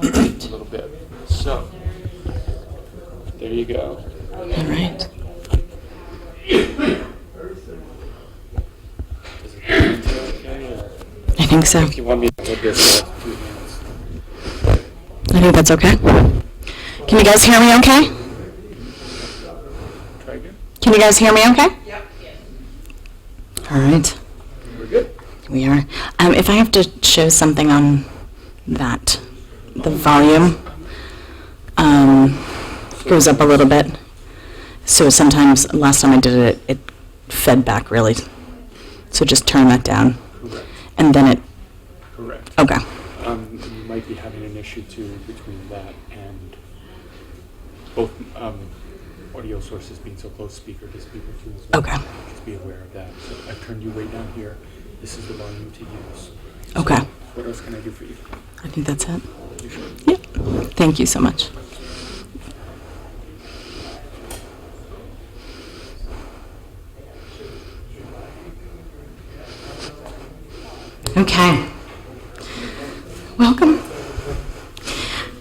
a little bit. So, there you go. All right. I think so. If you want me to hold this for 2 minutes. I think that's okay. Can you guys hear me okay? Try again. Can you guys hear me okay? Yep. All right. We're good. We are. If I have to show something on that, the volume goes up a little bit. So sometimes, last time I did it, it fed back really. So just turn that down. Correct. And then it, Correct. okay. You might be having an issue too between that and both audio sources being so close, speaker to speaker too as well. Okay. Just be aware of that. So I've turned you way down here. This is the volume to use. Okay. So what else can I do for you? I think that's it. You sure? Yep. Thank you so much. Okay. Welcome. Can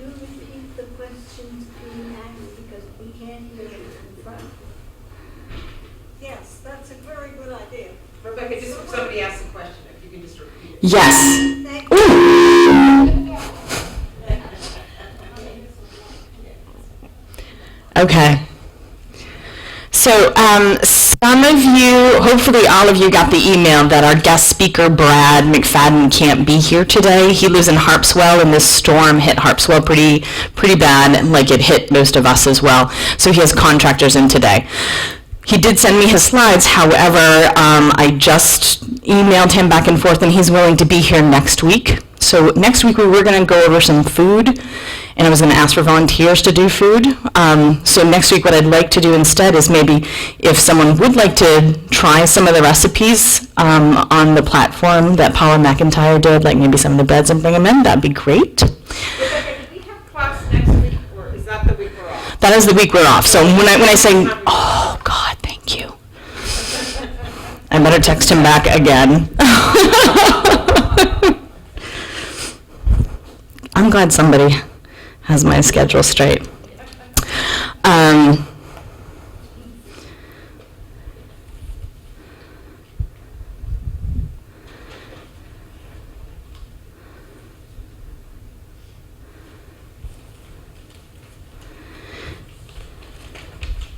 you repeat the questions being asked because we can't hear you in front? Yes, that's a very good idea. Rebecca, just if somebody asks a question, if you can just repeat it. Yes. Thank you. Okay. So some of you, hopefully all of you, got the email that our guest speaker, Brad McFadden, can't be here today. He lives in Harpswell, and this storm hit Harpswell pretty bad, like it hit most of us as well. So he has contractors in today. He did send me his slides, however, I just emailed him back and forth, and he's willing to be here next week. So next week we were going to go over some food, and I was going to ask for volunteers to do food. So next week what I'd like to do instead is maybe if someone would like to try some of the recipes on the platform that Paula McIntyre did, like maybe some of the breads and bring them in, that'd be great. Rebecca, do we have class next week, or is that the week we're off? That is the week we're off. So when I say, oh God, thank you. I better text him back again. I'm glad somebody has my schedule straight.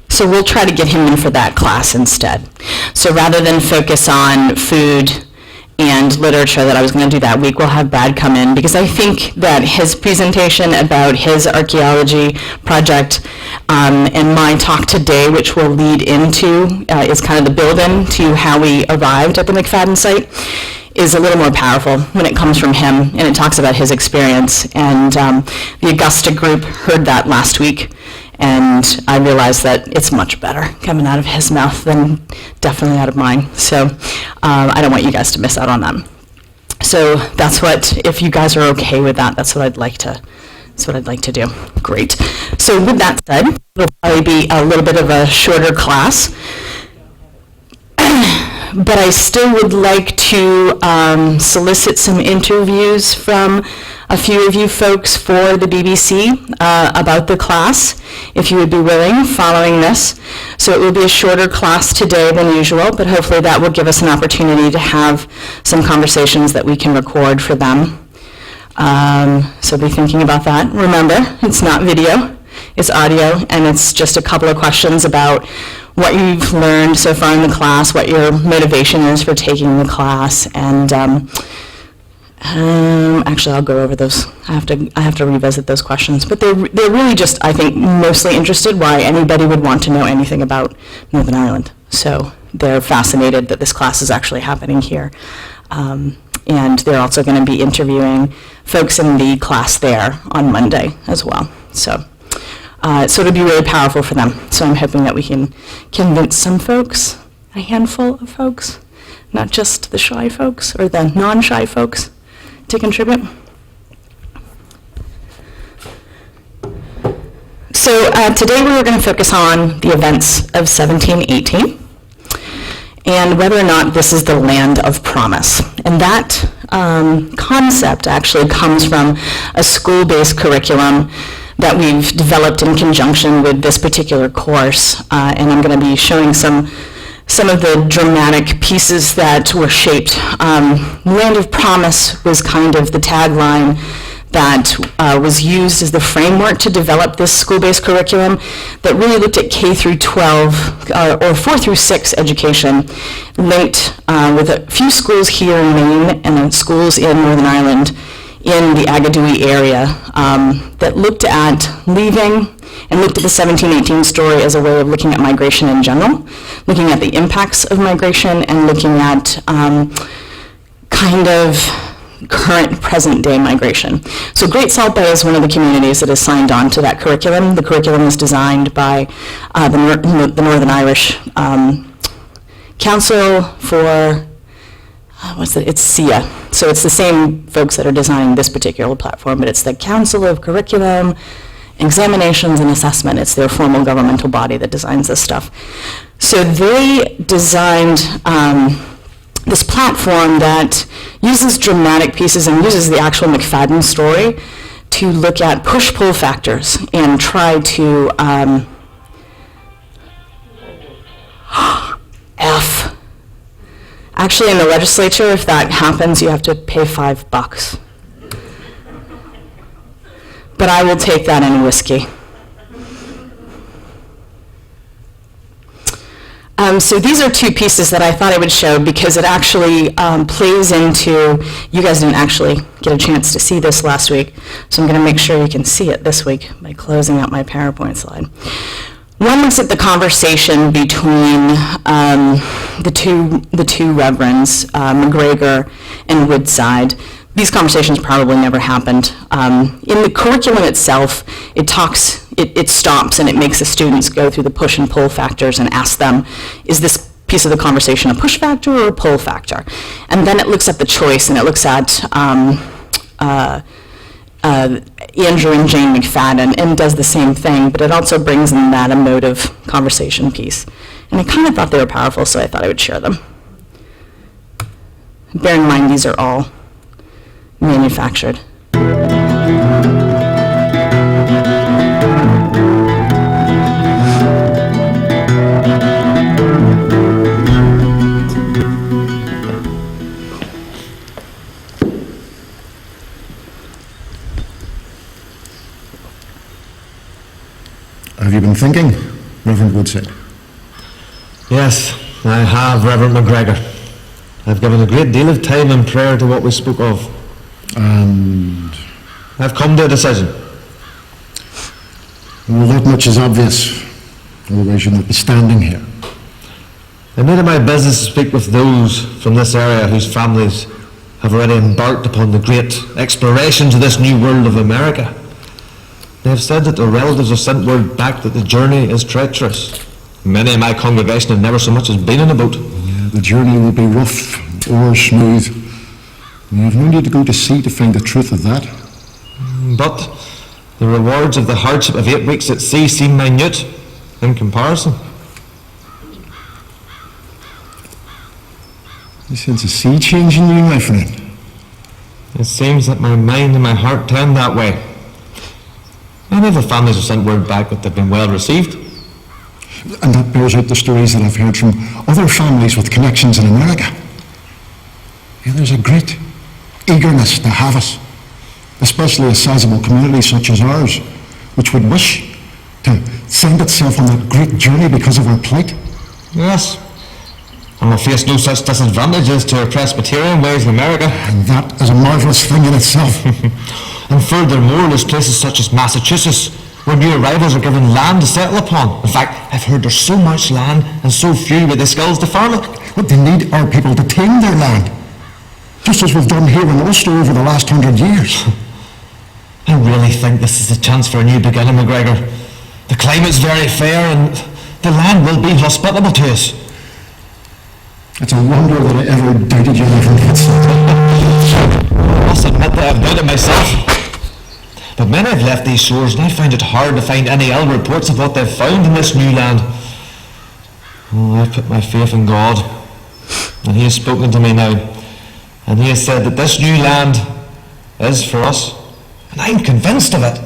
So we'll try to get him in for that class instead. So rather than focus on food and literature that I was going to do that week, we'll have Brad come in, because I think that his presentation about his archaeology project and my talk today, which will lead into, is kind of the build-in to how we arrived at the McFadden site, is a little more powerful when it comes from him, and it talks about his experience. And the Augusta group heard that last week, and I realized that it's much better coming out of his mouth than definitely out of mine. So I don't want you guys to miss out on that. So that's what, if you guys are okay with that, that's what I'd like to do. Great. So with that said, it'll probably be a little bit of a shorter class. But I still would like to solicit some interviews from a few of you folks for the BBC about the class, if you would be willing, following this. So it will be a shorter class today than usual, but hopefully that will give us an opportunity to have some conversations that we can record for them. So be thinking about that. Remember, it's not video, it's audio, and it's just a couple of questions about what you've learned so far in the class, what your motivation is for taking the class, and actually I'll go over those. I have to revisit those questions, but they're really just, I think, mostly interested why anybody would want to know anything about Northern Ireland. So they're fascinated that this class is actually happening here. And they're also going to be interviewing folks in the class there on Monday as well. So it'll be really powerful for them. So I'm hoping that we can convince some folks, a handful of folks, not just the shy folks or the non-shy folks, to contribute. So today we were going to focus on the events of 1718 and whether or not this is the land of promise. And that concept actually comes from a school-based curriculum that we've developed in conjunction with this particular course. And I'm going to be showing some of the dramatic pieces that were shaped. Land of Promise was kind of the tagline that was used as the framework to develop this school-based curriculum that really looked at K through 12 or 4 through 6 education, linked with a few schools here in Maine and then schools in Northern Ireland in the Agadui area that looked at leaving and looked at the 1718 story as a way of looking at migration in general, looking at the impacts of migration and looking at kind of current present-day migration. So Great Salt Bay is one of the communities that has signed on to that curriculum. The curriculum is designed by the Northern Irish Council for, it's SIA. So it's the same folks that are designing this particular platform, but it's the Council of Curriculum, Examinations and Assessment. It's their formal governmental body that designs this stuff. So they designed this platform that uses dramatic pieces and uses the actual McFadden story to look at push-pull factors and try to F. Actually, in the legislature, if that happens, you have to pay $5. But I will take that in whiskey. So these are two pieces that I thought I would show because it actually plays into, you guys didn't actually get a chance to see this last week, so I'm going to make sure you can see it this week by closing out my PowerPoint slide. One looks at the conversation between the two reverends, McGregor and Woodside. These conversations probably never happened. In the curriculum itself, it stops and it makes the students go through the push and pull factors and ask them, is this piece of the conversation a push factor or a pull factor? And then it looks at the choice and it looks at Andrew and Jane McFadden and does the same thing, but it also brings in that emotive conversation piece. And I kind of thought they were powerful, so I thought I would share them. Bear in mind, these are all manufactured. Have you been thinking, Reverend Woodside? Yes, I have, Reverend McGregor. I've given a great deal of time and prayer to what we spoke of. And I've come to a decision. well, that much is obvious. Otherwise you'd not be standing here. I made it my business to speak with those from this area whose families have already embarked upon the great exploration to this new world of America. They have said that their relatives have sent word back that the journey is treacherous. Many in my congregation have never so much as been in a boat. Yeah, the journey will be rough or smooth. You have no need to go to sea to find the truth of that. But the rewards of the hardship of 8 weeks at sea seem minute in comparison. You sense a sea change in you, my friend. It seems that my mind and my heart tend that way. Many of the families have sent word back that they've been well received. And that bears out the stories that I've heard from other families with connections in America. Yeah, there's a great eagerness to have us, especially a sizable community such as ours, which would wish to send itself on that great journey because of our plight. Yes. And we'll face no such disadvantages to our Presbyterian ways in America. And that is a marvelous thing in itself. And furthermore, there's places such as Massachusetts where new arrivals are given land to settle upon. In fact, I've heard there's so much land and so few with the skills to farm it. What they need are people to tame their land, just as we've done here in Ulster over the last 100 years. I really think this is a chance for a new beginning, McGregor. The climate's very fair and the land will be hospitable to us. It's a wonder that I ever doubted you, Reverend Woodside. I must admit that I've doubted myself. But many have left these shores and I find it hard to find any ill reports of what they've found in this new land. Oh, I've put my faith in God and He has spoken to me now. And he has said that this new land is for us. And I'm convinced of it.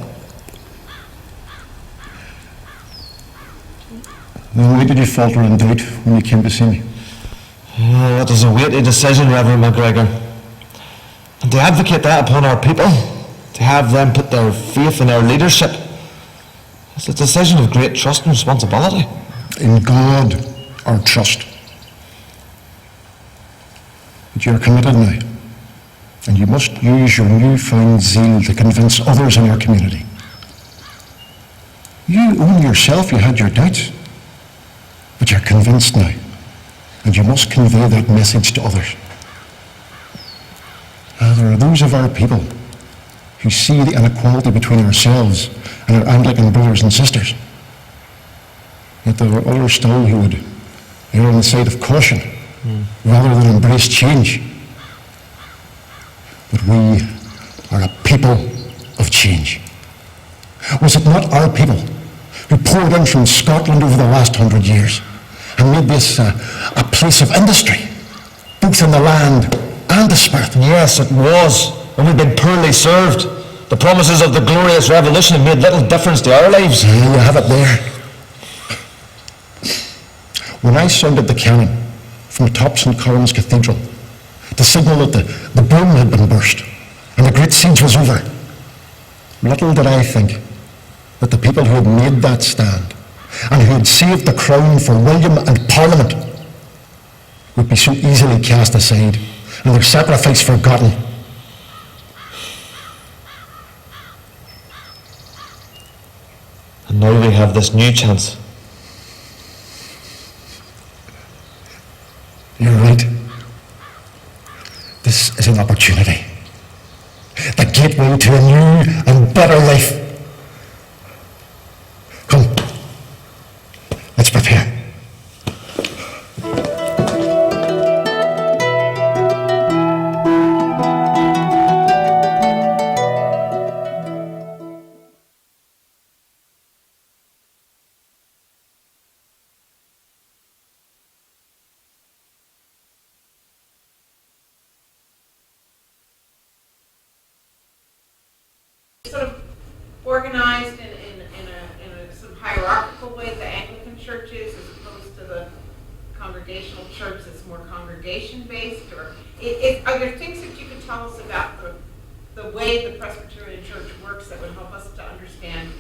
Then why did you falter in doubt when you came to see me? Oh, it is a weighty decision, Reverend MacGregor. And to advocate that upon our people, to have them put their faith in our leadership, is a decision of great trust and responsibility. In God, our trust. But you are committed now, and you must use your newfound zeal to convince others in our community. You own yourself, you had your doubts, but you're convinced now, and you must convey that message to others. Now, there are those of our people who see the inequality between ourselves and our Anglican brothers and sisters. Yet there are others still who would err on the side of caution rather than embrace change. But we are a people of change. Was it not our people who poured in from Scotland over the last 100 years and made this a place of industry, both in the land and the spirit? Yes, it was. And we've been poorly served. The promises of the glorious revolution have made little difference to our lives. Yeah, you have it there. When I sounded the cannon from atop St. Column's Cathedral to signal that the boom had been burst and the great siege was over, little did I think that the people who had made that stand and who had saved the crown for William and Parliament would be so easily cast aside and their sacrifice forgotten. And now we have this new chance. You're right. This is an opportunity. The gateway to a new and better life. Come, let's prepare. Sort of organized in a sort of hierarchical way, the Anglican church is, as opposed to the congregational church that's more congregation-based? Or are there things that you could tell us about the way the Presbyterian church works that would help us to understand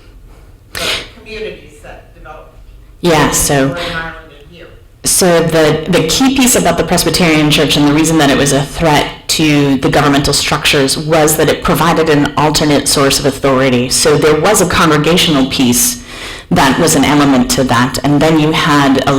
the communities that develop? Yeah, so in Ireland and here. So the key piece about the Presbyterian Church and the reason that it was a threat to the governmental structures was that it provided an alternate source of authority. So there was a congregational piece that was an element to that, and then you had a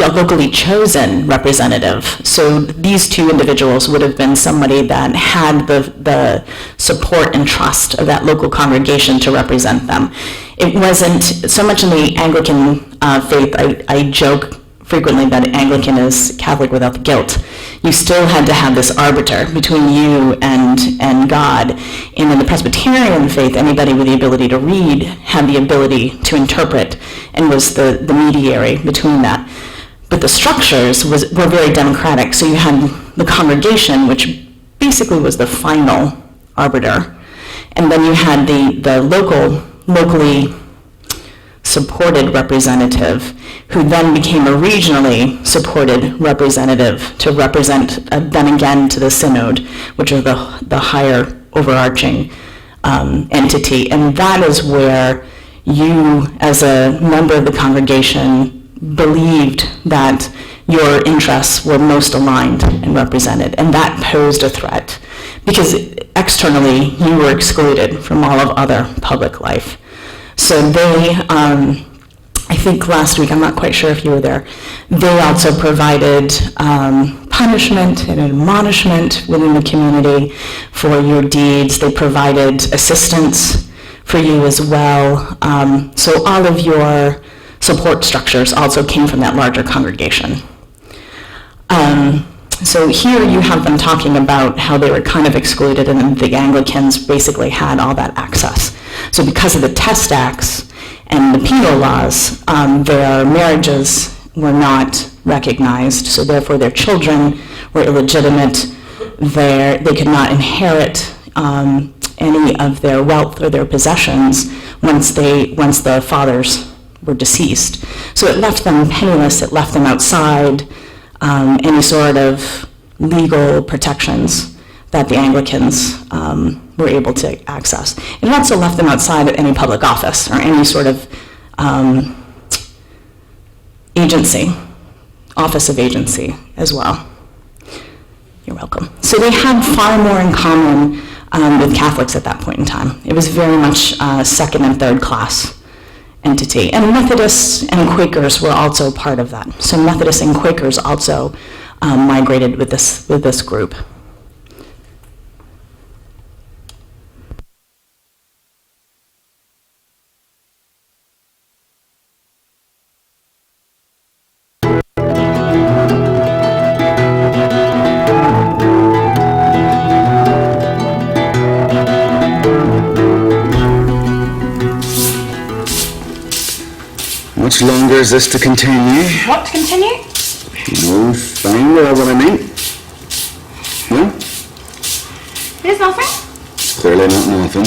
locally chosen representative. So these two individuals would have been somebody that had the support and trust of that local congregation to represent them. It wasn't so much in the Anglican faith. I joke frequently that Anglican is Catholic without the guilt. You still had to have this arbiter between you and God. And in the Presbyterian faith, anybody with the ability to read had the ability to interpret and was the mediator between that. But the structures were very democratic. So you had the congregation, which basically was the final arbiter. And then you had the locally supported representative, who then became a regionally supported representative to represent then again to the synod, which is the higher overarching entity. And that is where you, as a member of the congregation, believed that your interests were most aligned and represented. And that posed a threat, because externally you were excluded from all of other public life. So they, I think last week, I'm not quite sure if you were there, they also provided punishment and admonishment within the community for your deeds. They provided assistance for you as well. So all of your support structures also came from that larger congregation. So here you have them talking about how they were kind of excluded, and the Anglicans basically had all that access. So because of the Test Acts and the penal laws, their marriages were not recognized, so therefore their children were illegitimate. They could not inherit any of their wealth or their possessions once the fathers were deceased. So it left them penniless. It left them outside any sort of legal protections that the Anglicans were able to access. It also left them outside of any public office or any sort of agency, office of agency as well. You're welcome. So they had far more in common with Catholics at that point in time. It was very much second and third class entity. And Methodists and Quakers were also part of that. So Methodists and Quakers also migrated with this group. Much longer is this to continue? What to continue? No, fine, what I mean. No? There's nothing. Clearly not nothing.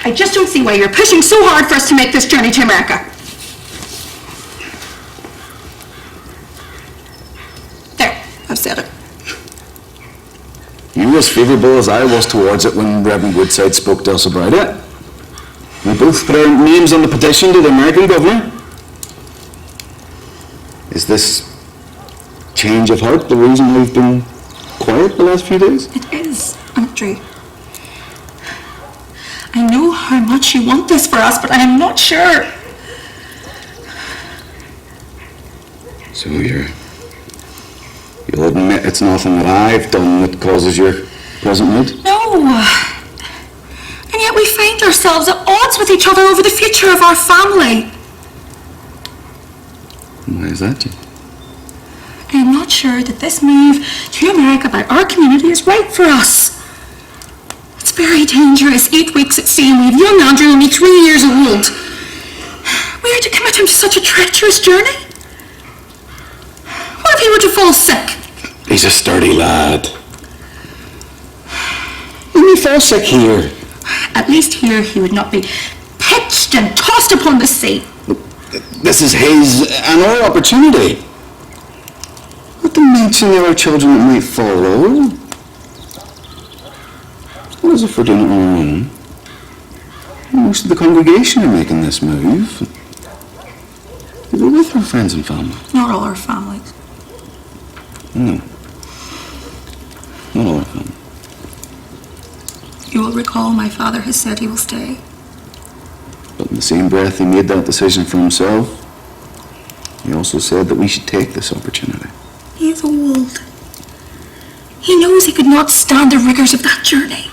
I just don't see why you're pushing so hard for us to make this journey to America. There, I've said it. You were as favourable as I was towards it when Reverend Woodside spoke to us about it. We both put our names on the petition to the American governor. Is this change of heart the reason we've been quiet the last few days? It is, Andrew. I know how much you want this for us, but I am not sure. So you'll admit it's nothing that I've done that causes your present mood? No. And yet we find ourselves at odds with each other over the future of our family. Why is that, Jim? I am not sure that this move to America by our community is right for us. It's very dangerous. 8 weeks at sea and we have young Andrew only 3 years old. We are to commit him to such a treacherous journey. What if he were to fall sick? He's a sturdy lad. He may fall sick here. At least here he would not be pitched and tossed upon the sea. This is his and our opportunity. Not to mention there are children that might follow. What as if we're doing it on our own? Most of the congregation are making this move. We're with our friends and family. Not all our families. No. Not all our family. You will recall my father has said he will stay. But in the same breath he made that decision for himself, he also said that we should take this opportunity. He is old. He knows he could not stand the rigors of that journey.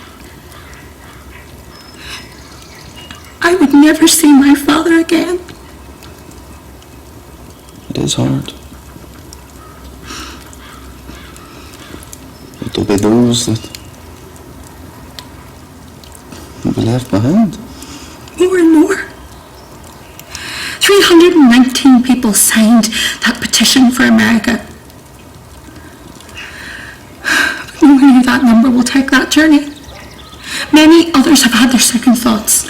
I would never see my father again. It is hard. But there'll be those that will be left behind. More and more. 319 people signed that petition for America. But only that number will take that journey. Many others have had their second thoughts.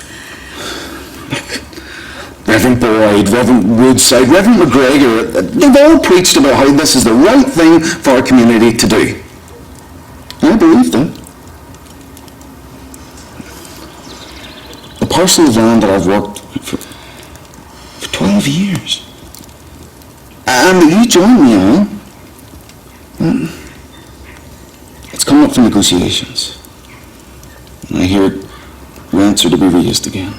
Reverend Boyd, Reverend Woodside, Reverend McGregor, they've all preached about how this is the right thing for our community to do. I believe them. The parcel of land that I've worked for 12 years, and that you joined me on, it's come up for negotiations. And I hear rents are to be raised again.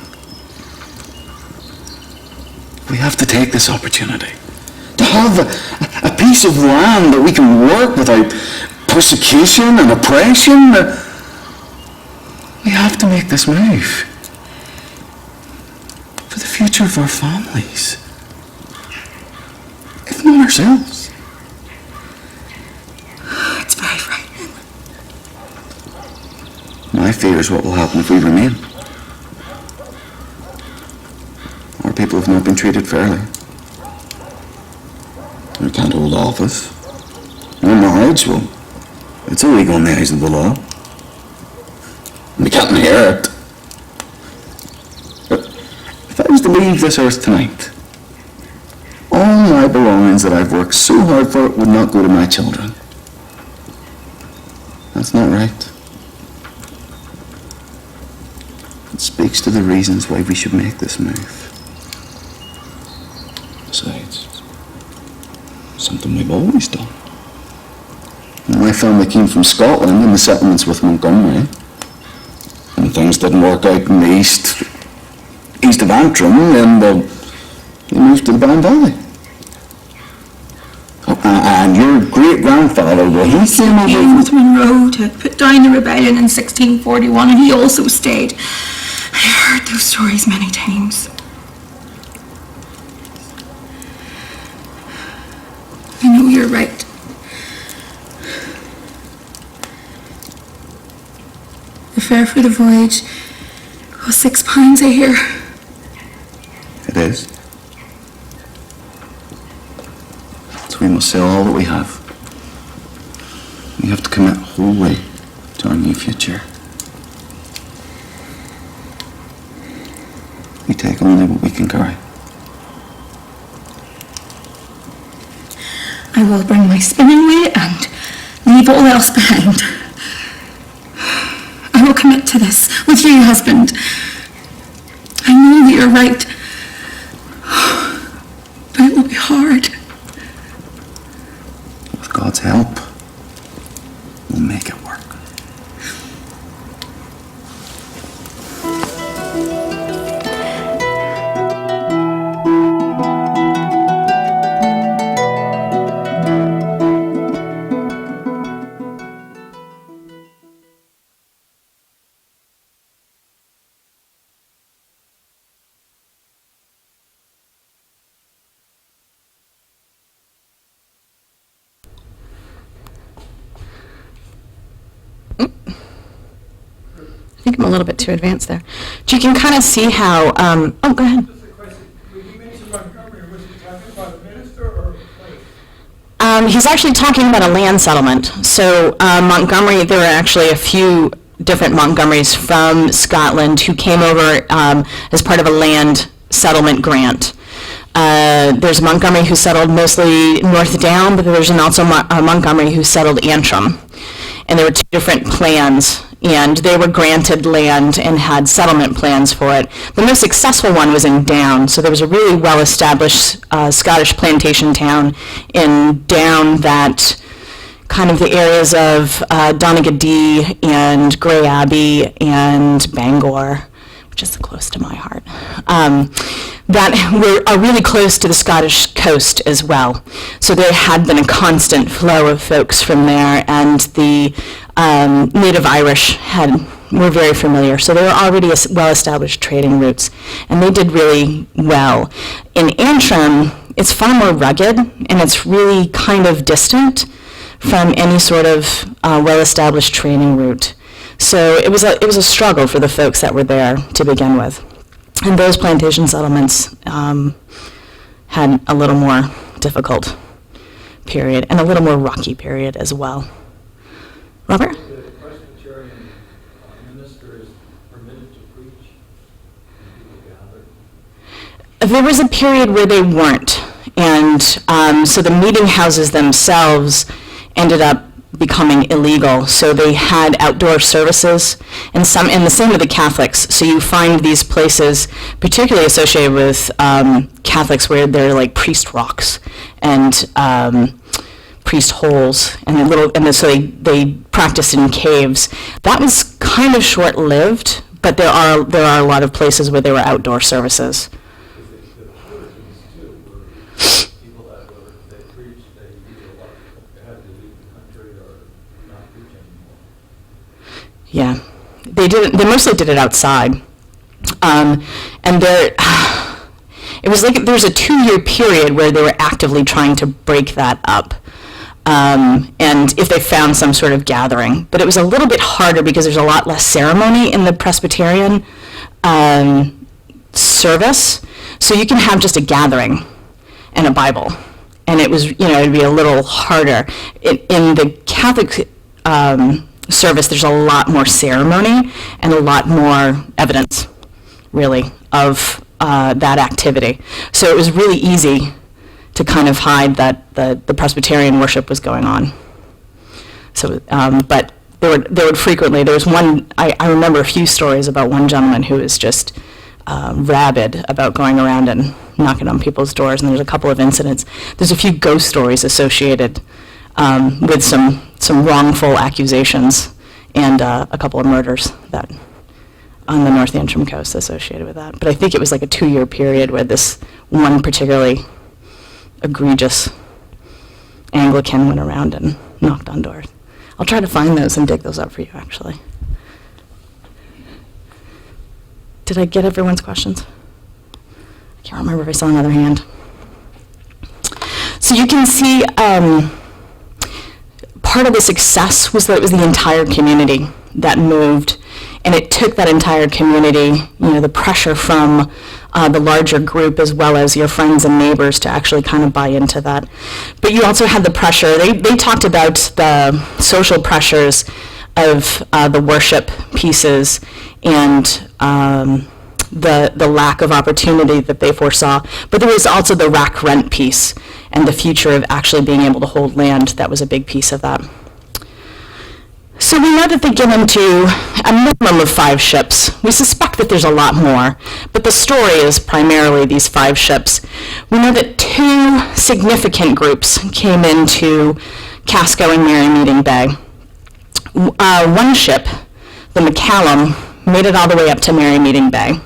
We have to take this opportunity to have a piece of land that we can work without persecution and oppression. We have to make this move for the future of our families, if not ourselves. It's very frightening. My fear is what will happen if we remain. Our people have not been treated fairly. We can't hold office. marriage, well, it's illegal in the eyes of the law. And they can't inherit. But if I was to leave this earth tonight, all my belongings that I've worked so hard for would not go to my children. That's not right. It speaks to the reasons why we should make this move. Besides, something we've always done. My family came from Scotland in the settlements with Montgomery. And things didn't work out in the east of Antrim, and they moved to the Bann Valley. Oh, and your great-grandfather, well, he came over... Came with Monroe to put down the rebellion in 1641, and he also stayed. I heard those stories many times. I know you're right. The fare for the voyage was £6, I hear. It is. So we must sell all that we have. We have to commit wholly to our new future. We take only what we can carry. I will bring my spinning wheel and leave all else behind. I will commit to this with you, husband. I know that you're right, but it will be hard. With God's help, we'll make it work. I think I'm a little bit too advanced there. But you can kind of see how, oh, go ahead. Just a question. When you mentioned Montgomery, was he talking about a minister or a place? He's actually talking about a land settlement. So Montgomery, there were actually a few different Montgomerys from Scotland who came over as part of a land settlement grant. There's Montgomery who settled mostly North Down, but there's also Montgomery who settled Antrim. And there were two different plans, and they were granted land and had settlement plans for it. The most successful one was in Down, so there was a really well-established Scottish plantation town in Down that kind of the areas of Donaghadee and Grey Abbey and Bangor, which is close to my heart, that are really close to the Scottish coast as well. So there had been a constant flow of folks from there, and the native Irish were very familiar. So they were already well-established trading routes, and they did really well. In Antrim, it's far more rugged, and it's really kind of distant from any sort of well-established trading route. So it was a struggle for the folks that were there to begin with. And those plantation settlements had a little more difficult period and a little more rocky period as well. Robert? The Presbyterian minister is permitted to preach and people gather. There was a period where they weren't. And so the meeting houses themselves ended up becoming illegal. So they had outdoor services, and the same with the Catholics. So you find these places, particularly associated with Catholics, where they're like priest rocks and priest holes, and so they practiced in caves. That was kind of short-lived, but there are a lot of places where there were outdoor services. The Puritans, too, were people that were, they preached, they either had to leave the country or not preach anymore. Yeah, they mostly did it outside. And it was like there was a 2-year period where they were actively trying to break that up. And if they found some sort of gathering. But it was a little bit harder because there's a lot less ceremony in the Presbyterian service. So you can have just a gathering and a Bible and it was, it'd be a little harder. In the Catholic service, there's a lot more ceremony and a lot more evidence, really, of that activity. So it was really easy to kind of hide that the Presbyterian worship was going on. So, but there would frequently, there was one, I remember a few stories about one gentleman who was just rabid about going around and knocking on people's doors, and there's a couple of incidents. There's a few ghost stories associated with some wrongful accusations and a couple of murders that on the North Antrim coast associated with that. But I think it was like a 2-year period where this one particularly egregious Anglican went around and knocked on doors. I'll try to find those and dig those up for you, actually. Did I get everyone's questions? I can't remember if I saw another hand. So you can see part of the success was that it was the entire community that moved, and it took that entire community, the pressure from the larger group as well as your friends and neighbors to actually kind of buy into that. But you also had the pressure, they talked about the social pressures of the worship pieces and the lack of opportunity that they foresaw. But there was also the rack rent piece and the future of actually being able to hold land. That was a big piece of that. So we know that they get into a minimum of 5 ships. We suspect that there's a lot more, but the story is primarily these 5 ships. We know that 2 significant groups came into Casco and Mary Meeting Bay. One ship, the McCallum, made it all the way up to Mary Meeting Bay.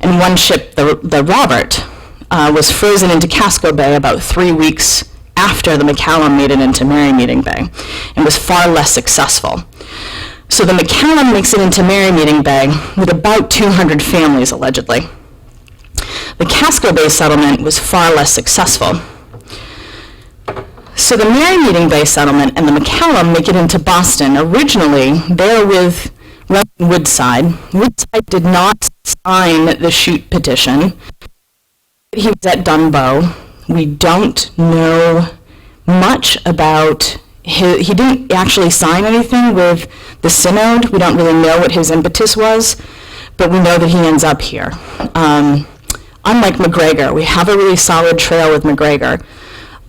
And one ship, the Robert, was frozen into Casco Bay about 3 weeks after the McCallum made it into Mary Meeting Bay, and was far less successful. So the McCallum makes it into Mary Meeting Bay with about 200 families, allegedly. The Casco Bay settlement was far less successful. So the Mary Meeting Bay settlement and the McCallum make it into Boston. Originally, they're with Woodside. Woodside did not sign the Chute petition. He was at Dunbow. We don't know much about he didn't actually sign anything with the synod. We don't really know what his impetus was, but we know that he ends up here. Unlike McGregor, we have a really solid trail with McGregor,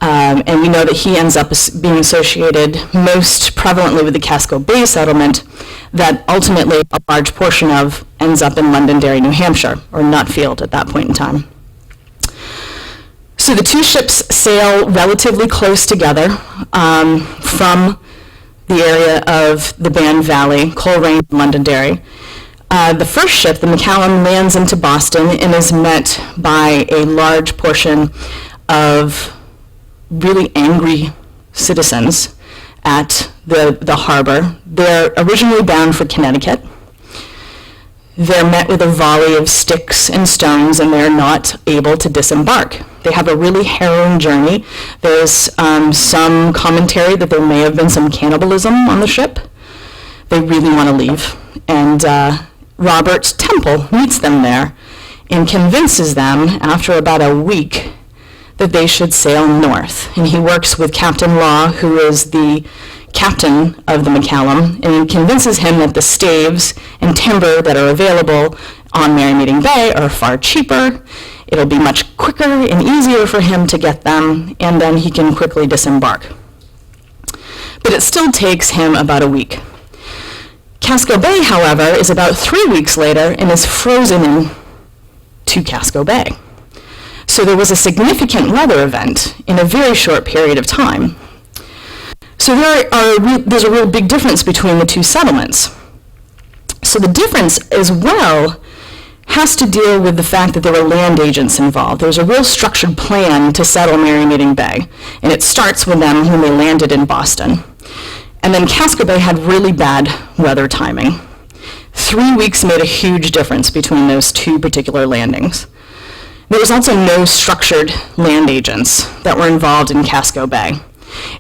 and we know that he ends up being associated most prevalently with the Casco Bay settlement that ultimately a large portion of ends up in Londonderry, New Hampshire, or Nutfield at that point in time. So the 2 ships sail relatively close together from the area of the Bann Valley, Coleraine, and Londonderry. The first ship, the McCallum, lands into Boston and is met by a large portion of really angry citizens at the harbor. They're originally bound for Connecticut. They're met with a volley of sticks and stones, and they're not able to disembark. They have a really harrowing journey. There's some commentary that there may have been some cannibalism on the ship. They really want to leave. And Robert Temple meets them there and convinces them, after about a week, that they should sail north. And he works with Captain Law, who is the captain of the McCallum, and he convinces him that the staves and timber that are available on Mary Meeting Bay are far cheaper. It'll be much quicker and easier for him to get them, and then he can quickly disembark. But it still takes him about a week. Casco Bay, however, is about 3 weeks later and is frozen in to Casco Bay. So there was a significant weather event in a very short period of time. So there's a real big difference between the 2 settlements. So the difference as well has to deal with the fact that there were land agents involved. There was a real structured plan to settle Mary Meeting Bay, and it starts with them when they landed in Boston. And then Casco Bay had really bad weather timing. 3 weeks made a huge difference between those 2 particular landings. There was also no structured land agents that were involved in Casco Bay.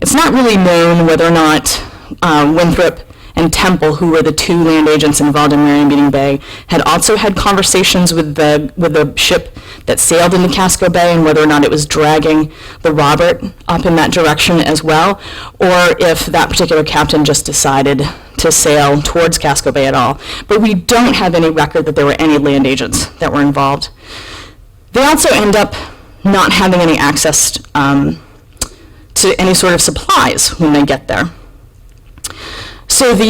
It's not really known whether or not Winthrop and Temple, who were the two land agents involved in Marion Bay, had also had conversations with the ship that sailed into Casco Bay and whether or not it was dragging the Robert up in that direction as well, or if that particular captain just decided to sail towards Casco Bay at all. But we don't have any record that there were any land agents that were involved. They also end up not having any access to any sort of supplies when they get there. So so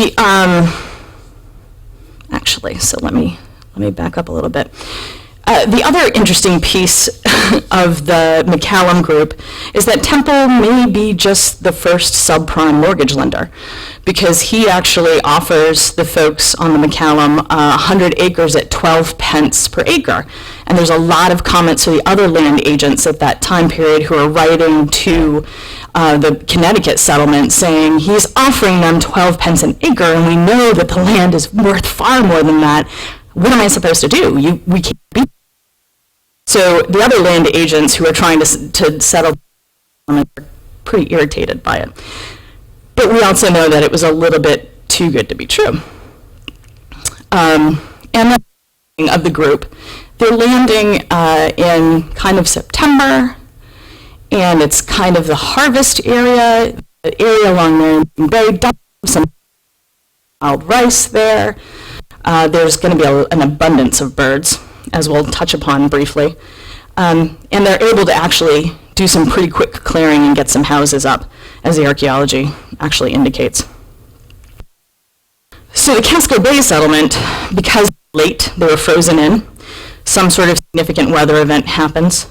let me back up a little bit. The other interesting piece of the McCallum group is that Temple may be just the first subprime mortgage lender, because he actually offers the folks on the McCallum 100 acres at 12 pence per acre. And there's a lot of comments to the other land agents at that time period who are writing to the Connecticut settlement saying he's offering them 12 pence an acre, and we know that the land is worth far more than that. What am I supposed to do? We can't be. So the other land agents who are trying to settle are pretty irritated by it. But we also know that it was a little bit too good to be true. And the of the group, they're landing in kind of September, and it's kind of the harvest area, the area along Marion Bay, some wild rice there. There's going to be an abundance of birds, as we'll touch upon briefly. And they're able to actually do some pretty quick clearing and get some houses up, as the archaeology actually indicates. So the Casco Bay settlement, because late, they were frozen in, some sort of significant weather event happens.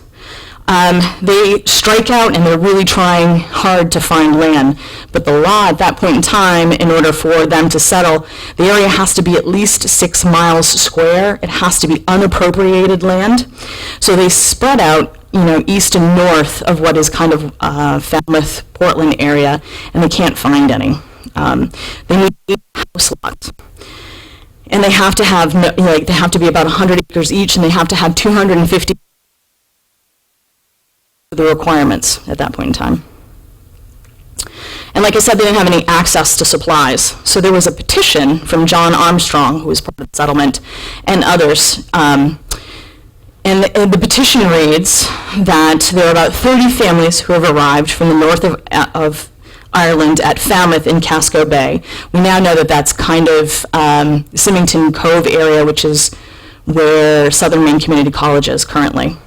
They strike out and they're really trying hard to find land. But the law at that point in time, in order for them to settle, the area has to be at least 6 miles square. It has to be unappropriated land. So they spread out, east and north of what is kind of Falmouth, Portland area, and they can't find any. They need 8 house lots. And they have to have, they have to be about 100 acres each, and they have to have 250 the requirements at that point in time. And like I said, they didn't have any access to supplies. So there was a petition from John Armstrong, who was part of the settlement, and others. And the petition reads that there are about 30 families who have arrived from the north of Ireland at Falmouth in Casco Bay. We now know that that's kind of Symington Cove area, which is where Southern Maine Community College is currently.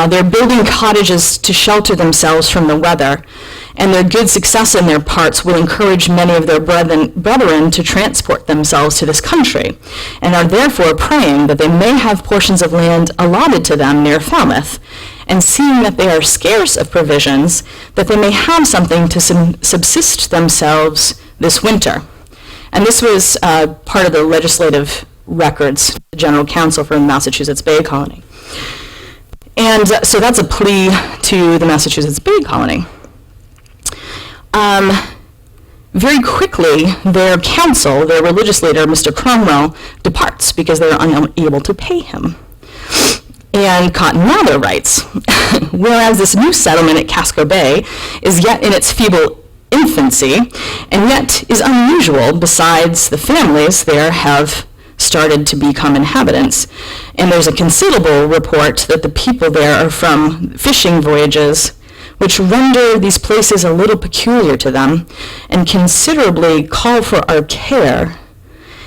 They're building cottages to shelter themselves from the weather, and their good success in their parts will encourage many of their brethren to transport themselves to this country, and are therefore praying that they may have portions of land allotted to them near Falmouth, and seeing that they are scarce of provisions, that they may have something to subsist themselves this winter. And this was part of the legislative records, the General Counsel for the Massachusetts Bay Colony. And so that's a plea to the Massachusetts Bay Colony. Very quickly, their council, their religious leader, Mr. Cromwell, departs because they're unable to pay him. And Cotton Mather writes, whereas this new settlement at Casco Bay is yet in its feeble infancy, and yet is unusual, besides the families there have started to become inhabitants. And there's a considerable report that the people there are from fishing voyages, which render these places a little peculiar to them, and considerably call for our care,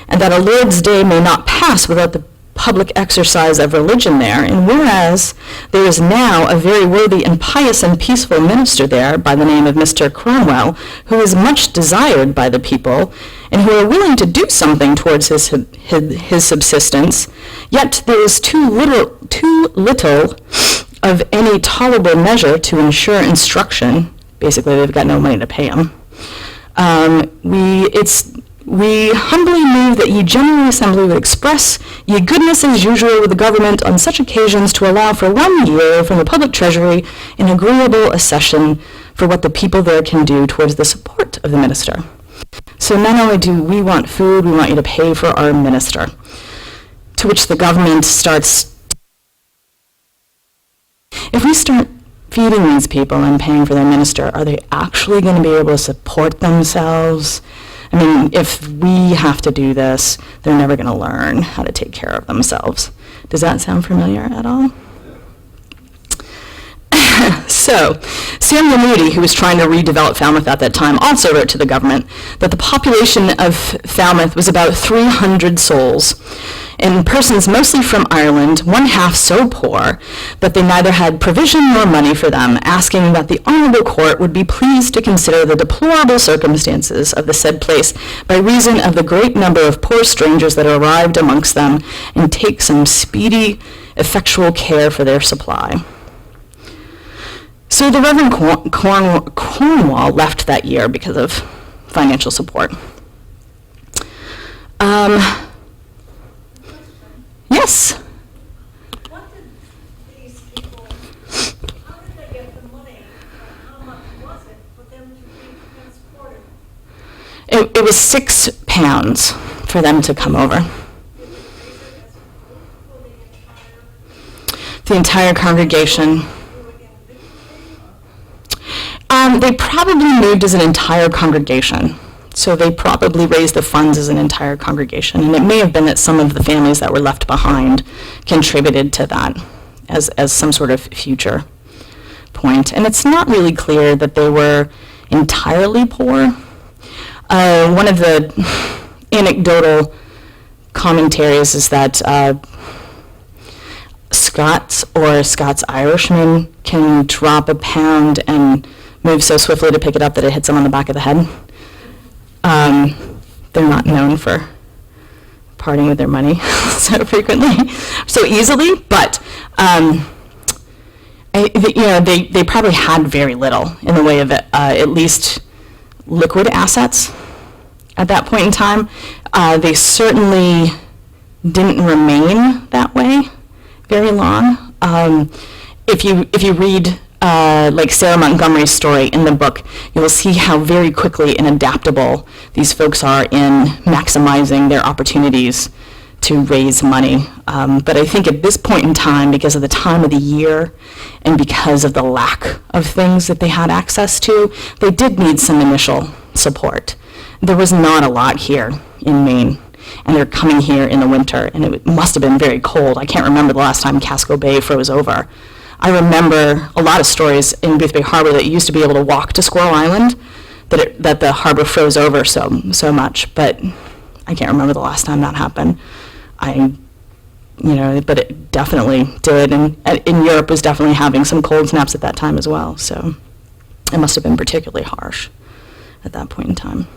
and that a Lord's Day may not pass without the public exercise of religion there, and whereas there is now a very worthy and pious and peaceful minister there by the name of Mr. Cromwell, who is much desired by the people, and who are willing to do something towards his subsistence, yet there is too little of any tolerable measure to ensure instruction. Basically, they've got no money to pay him. We humbly move that ye general assembly would express ye goodness as usual with the government on such occasions to allow for 1 year from the public treasury an agreeable accession for what the people there can do towards the support of the minister. So not only do we want food, we want you to pay for our minister. To which the government starts, if we start feeding these people and paying for their minister, are they actually going to be able to support themselves? I mean, if we have to do this, they're never going to learn how to take care of themselves. Does that sound familiar at all? So, Samuel Moody, who was trying to redevelop Falmouth at that time, also wrote to the government that the population of Falmouth was about 300 souls, and persons mostly from Ireland, one half so poor that they neither had provision nor money for them, asking that the honorable court would be pleased to consider the deplorable circumstances of the said place by reason of the great number of poor strangers that arrived amongst them, and take some speedy, effectual care for their supply. So the Reverend Cornwall left that year because of financial support. Yes? What did these people, how did they get the money, or how much was it for them to be transported? It was £6 for them to come over. The entire congregation. They probably moved as an entire congregation. So they probably raised the funds as an entire congregation. And it may have been that some of the families that were left behind contributed to that as some sort of future point. And it's not really clear that they were entirely poor. One of the anecdotal commentaries is that Scots or Scots-Irishmen can drop a pound and move so swiftly to pick it up that it hits them on the back of the head. They're not known for parting with their money so frequently, so easily, but they probably had very little in the way of at least liquid assets at that point in time. They certainly didn't remain that way very long. If you read like Sarah Montgomery's story in the book, you will see how very quickly and adaptable these folks are in maximizing their opportunities to raise money. But I think at this point in time, because of the time of the year and because of the lack of things that they had access to, they did need some initial support. There was not a lot here in Maine, and they're coming here in the winter, and it must have been very cold. I can't remember the last time Casco Bay froze over. I remember a lot of stories in Boothbay Harbor that you used to be able to walk to Squirrel Island, that the harbor froze over so much, but I can't remember the last time that happened. But it definitely did, and in Europe was definitely having some cold snaps at that time as well, so it must have been particularly harsh at that point in time.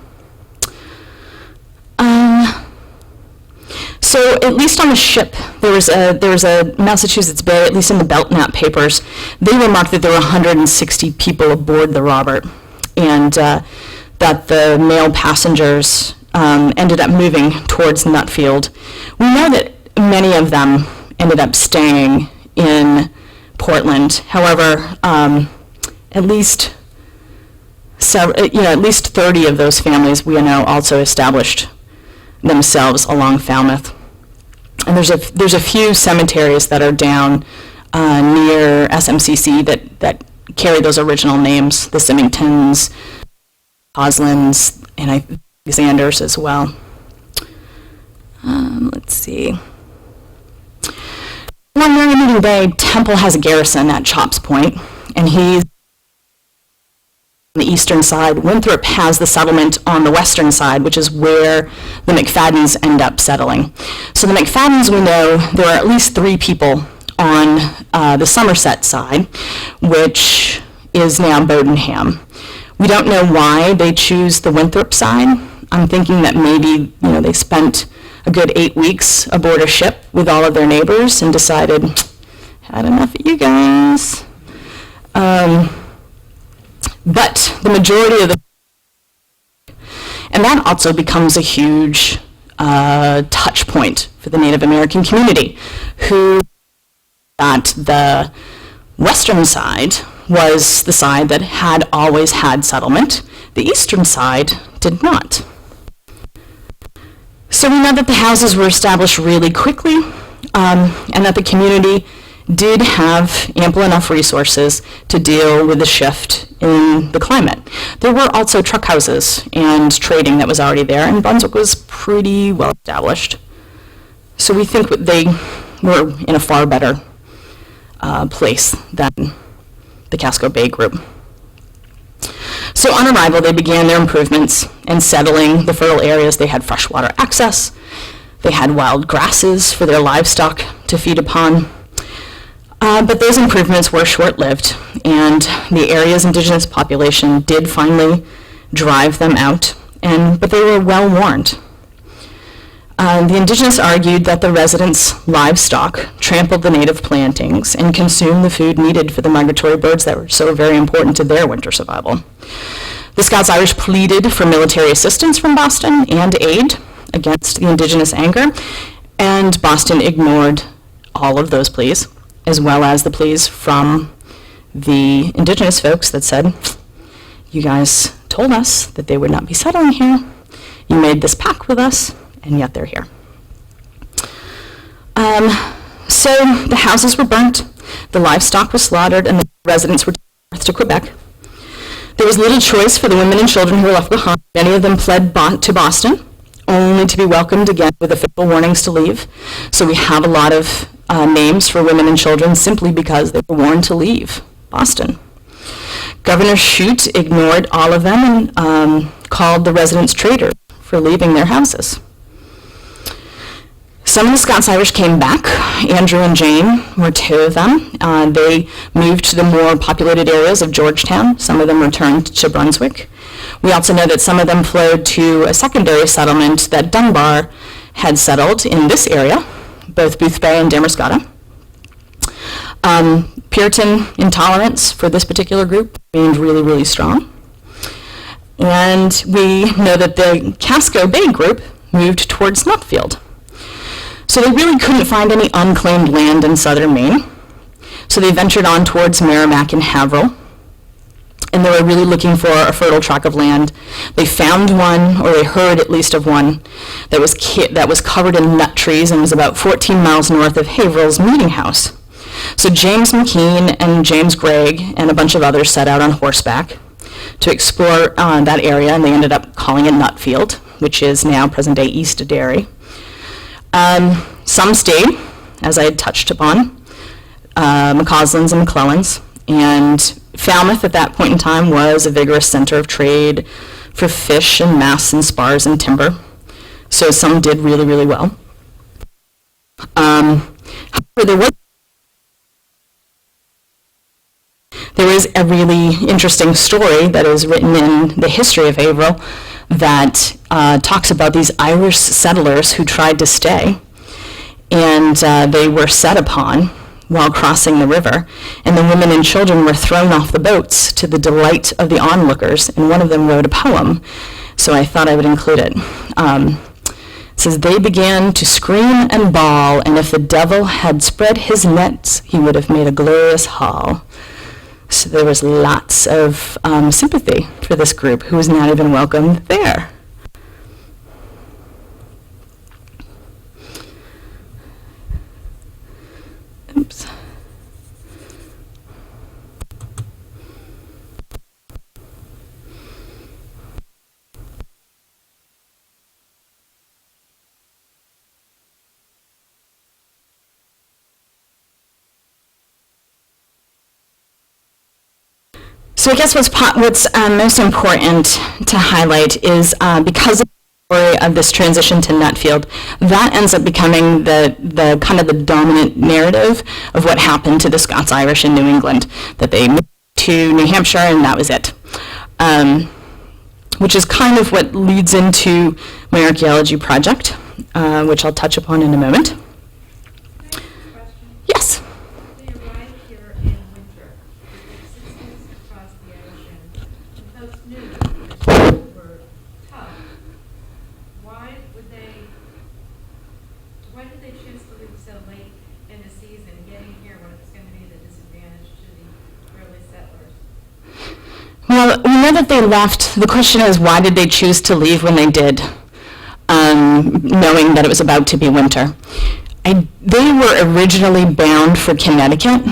So at least on the ship, there was a Massachusetts Bay, at least in the Belknap papers, they remarked that there were 160 people aboard the Robert, and that the male passengers ended up moving towards Nutfield. We know that many of them ended up staying in Portland. However, at least 30 of those families we know also established themselves along Falmouth. And there's a few cemeteries that are down near SMCC that carry those original names, the Symingtons, Oslins, and Alexanders as well. Let's see. Along Merrimack Bay, Temple has a garrison at Chops Point, and he's on the eastern side. Winthrop has the settlement on the western side, which is where the McFadden's end up settling. So the McFadden's, we know, there are at least 3 people on the Somerset side, which is now Bodenham. We don't know why they choose the Winthrop side. I'm thinking that maybe they spent a good 8 weeks aboard a ship with all of their neighbors and decided, had enough of you guys. But the majority of and that also becomes a huge touch point for the Native American community, who that the western side was the side that had always had settlement. The eastern side did not. So we know that the houses were established really quickly, and that the community did have ample enough resources to deal with the shift in the climate. There were also truck houses and trading that was already there, and Brunswick was pretty well established. So we think that they were in a far better place than the Casco Bay group. So on arrival, they began their improvements and settling the fertile areas. They had freshwater access. They had wild grasses for their livestock to feed upon. But those improvements were short-lived, and the area's indigenous population did finally drive them out, but they were well warned. The indigenous argued that the residents' livestock trampled the native plantings and consumed the food needed for the migratory birds that were so very important to their winter survival. The Scots-Irish pleaded for military assistance from Boston and aid against the indigenous anger, and Boston ignored all of those pleas, as well as the pleas from the indigenous folks that said, you guys told us that they would not be settling here. You made this pact with us, and yet they're here. So the houses were burnt, the livestock was slaughtered, and the residents were taken to Quebec. There was little choice for the women and children who were left behind. Many of them fled to Boston, only to be welcomed again with official warnings to leave. So we have a lot of names for women and children simply because they were warned to leave Boston. Governor Shute ignored all of them and called the residents traitors for leaving their houses. Some of the Scots-Irish came back. Andrew and Jane were two of them. They moved to the more populated areas of Georgetown. Some of them returned to Brunswick. We also know that some of them flowed to a secondary settlement that Dunbar had settled in this area, both Boothbay and Damerscotta. Puritan intolerance for this particular group remained really, really strong. And we know that the Casco Bay group moved towards Nutfield. So they really couldn't find any unclaimed land in southern Maine. So they ventured on towards Merrimack and Haverhill. And they were really looking for a fertile tract of land. They found one, or they heard at least of one, that was covered in nut trees and was about 14 miles north of Haverhill's meeting house. So James McKean and James Gregg and a bunch of others set out on horseback to explore that area, and they ended up calling it Nutfield, which is now present-day East Derry. Some stayed, as I had touched upon, McCauslins and McClellans, and Falmouth at that point in time was a vigorous center of trade for fish and masts and spars and timber. So some did really, really well. However, there is a really interesting story that is written in the history of Haverhill that talks about these Irish settlers who tried to stay, and they were set upon while crossing the river, and the women and children were thrown off the boats to the delight of the onlookers, and one of them wrote a poem, so I thought I would include it. It says, "They began to scream and bawl, and if the devil had spread his nets, he would have made a glorious haul." So there was lots of sympathy for this group who was not even welcomed there. Oops. So I guess what's most important to highlight is because of the story of this transition to Nutfield, that ends up becoming the kind of the dominant narrative of what happened to the Scots-Irish in New England, that they moved to New Hampshire and that was it, which is kind of what leads into my archaeology project, which I'll touch upon in a moment. Yes? They arrived here in winter, with 6 weeks across the ocean, and folks knew that the conditions were tough. Why did they choose to leave so late in the season, getting here when it was going to be the disadvantage to the early settlers? Well, we know that they left. The question is, why did they choose to leave when they did, knowing that it was about to be winter? They were originally bound for Connecticut,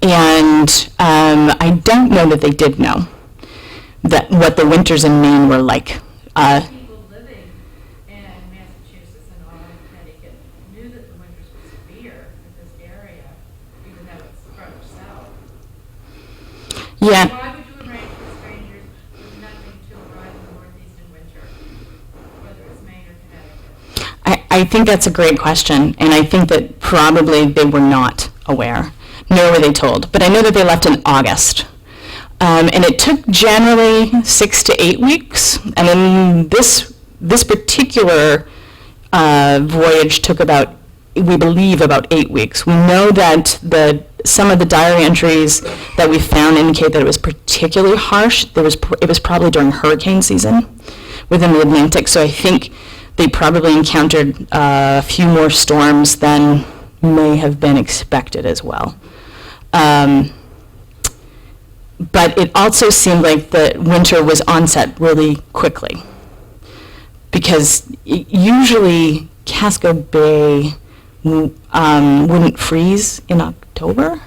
and I don't know that they did know that what the winters in Maine were like. People living in Massachusetts and all of Connecticut knew that the winters were severe in this area, even though it's further south. Yeah. Why would you arrange for strangers with nothing to arrive in the Northeast in winter, whether it's Maine or Connecticut? I think that's a great question, and I think that probably they were not aware, nor were they told. But I know that they left in August. And it took generally 6 to 8 weeks, and then this particular voyage took about, we believe, about 8 weeks. We know that some of the diary entries that we found indicate that it was particularly harsh. It was probably during hurricane season within the Atlantic, so I think they probably encountered a few more storms than may have been expected as well. But it also seemed like the winter was onset really quickly, because usually Casco Bay wouldn't freeze in October,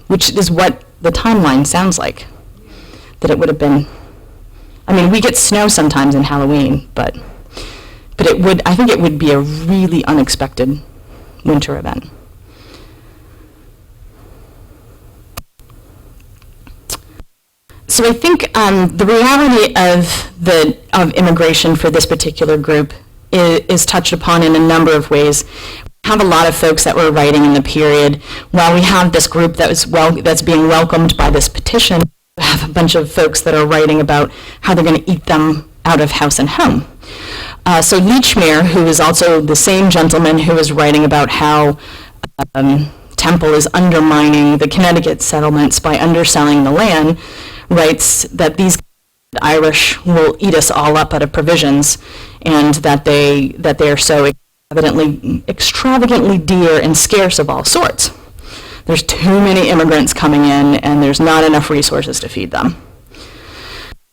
which is what the timeline sounds like, that it would have been. I mean, we get snow sometimes in Halloween, but I think it would be a really unexpected winter event. So I think the reality of immigration for this particular group is touched upon in a number of ways. We have a lot of folks that were writing in the period. While we have this group that's being welcomed by this petition, we have a bunch of folks that are writing about how they're going to eat them out of house and home. So Leechmere, who is also the same gentleman who is writing about how Temple is undermining the Connecticut settlements by underselling the land, writes that these Irish will eat us all up out of provisions, and that they are so extravagantly dear and scarce of all sorts. There's too many immigrants coming in, and there's not enough resources to feed them.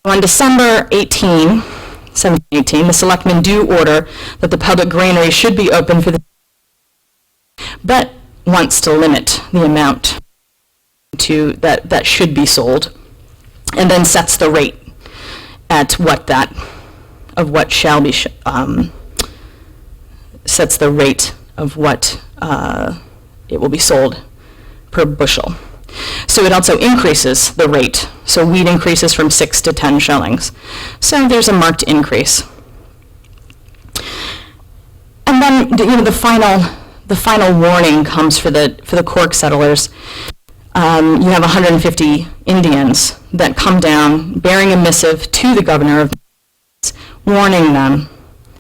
On December 1718, the selectmen do order that the public granary should be open for the, but wants to limit the amount to that should be sold, and then sets the rate at what shall be sets the rate of what it will be sold per bushel. So it also increases the rate. So wheat increases from 6 to 10 shillings. So there's a marked increase. And then the final warning comes for the Cork settlers. You have 150 Indians that come down bearing a missive to the governor of warning them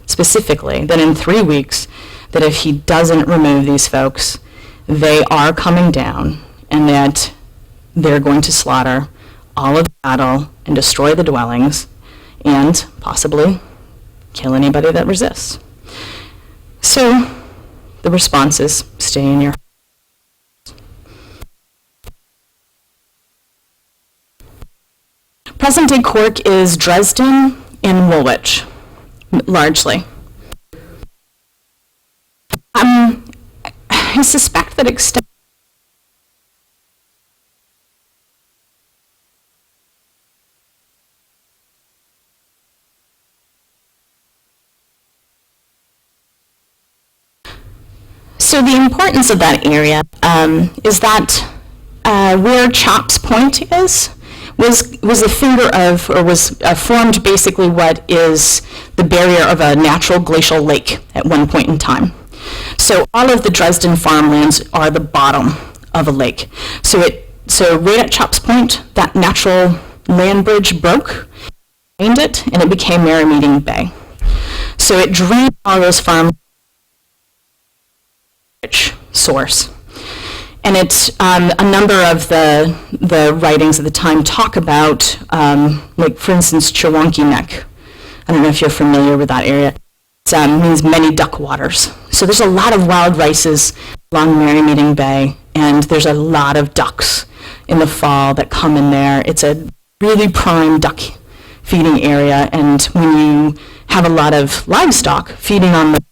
specifically that in 3 weeks, that if he doesn't remove these folks, they are coming down, and that they're going to slaughter all of the cattle and destroy the dwellings and possibly kill anybody that resists. So the response is, stay in your house. Present-day Cork is Dresden and Woolwich, largely. I suspect that so the importance of that area is that where Chops Point was a finger of, or was formed basically what is the barrier of a natural glacial lake at one point in time. So all of the Dresden farmlands are the bottom of a lake. So right at Chops Point, that natural land bridge broke, drained it, and it became Merrymeeting Bay. So it drained all those farms source. And it's a number of the writings at the time talk about, like for instance, Chewonki Neck. I don't know if you're familiar with that area. It means many duck waters. So there's a lot of wild rices along Merrymeeting Bay, and there's a lot of ducks in the fall that come in there. It's a really prime duck feeding area, and when you have a lot of livestock feeding on the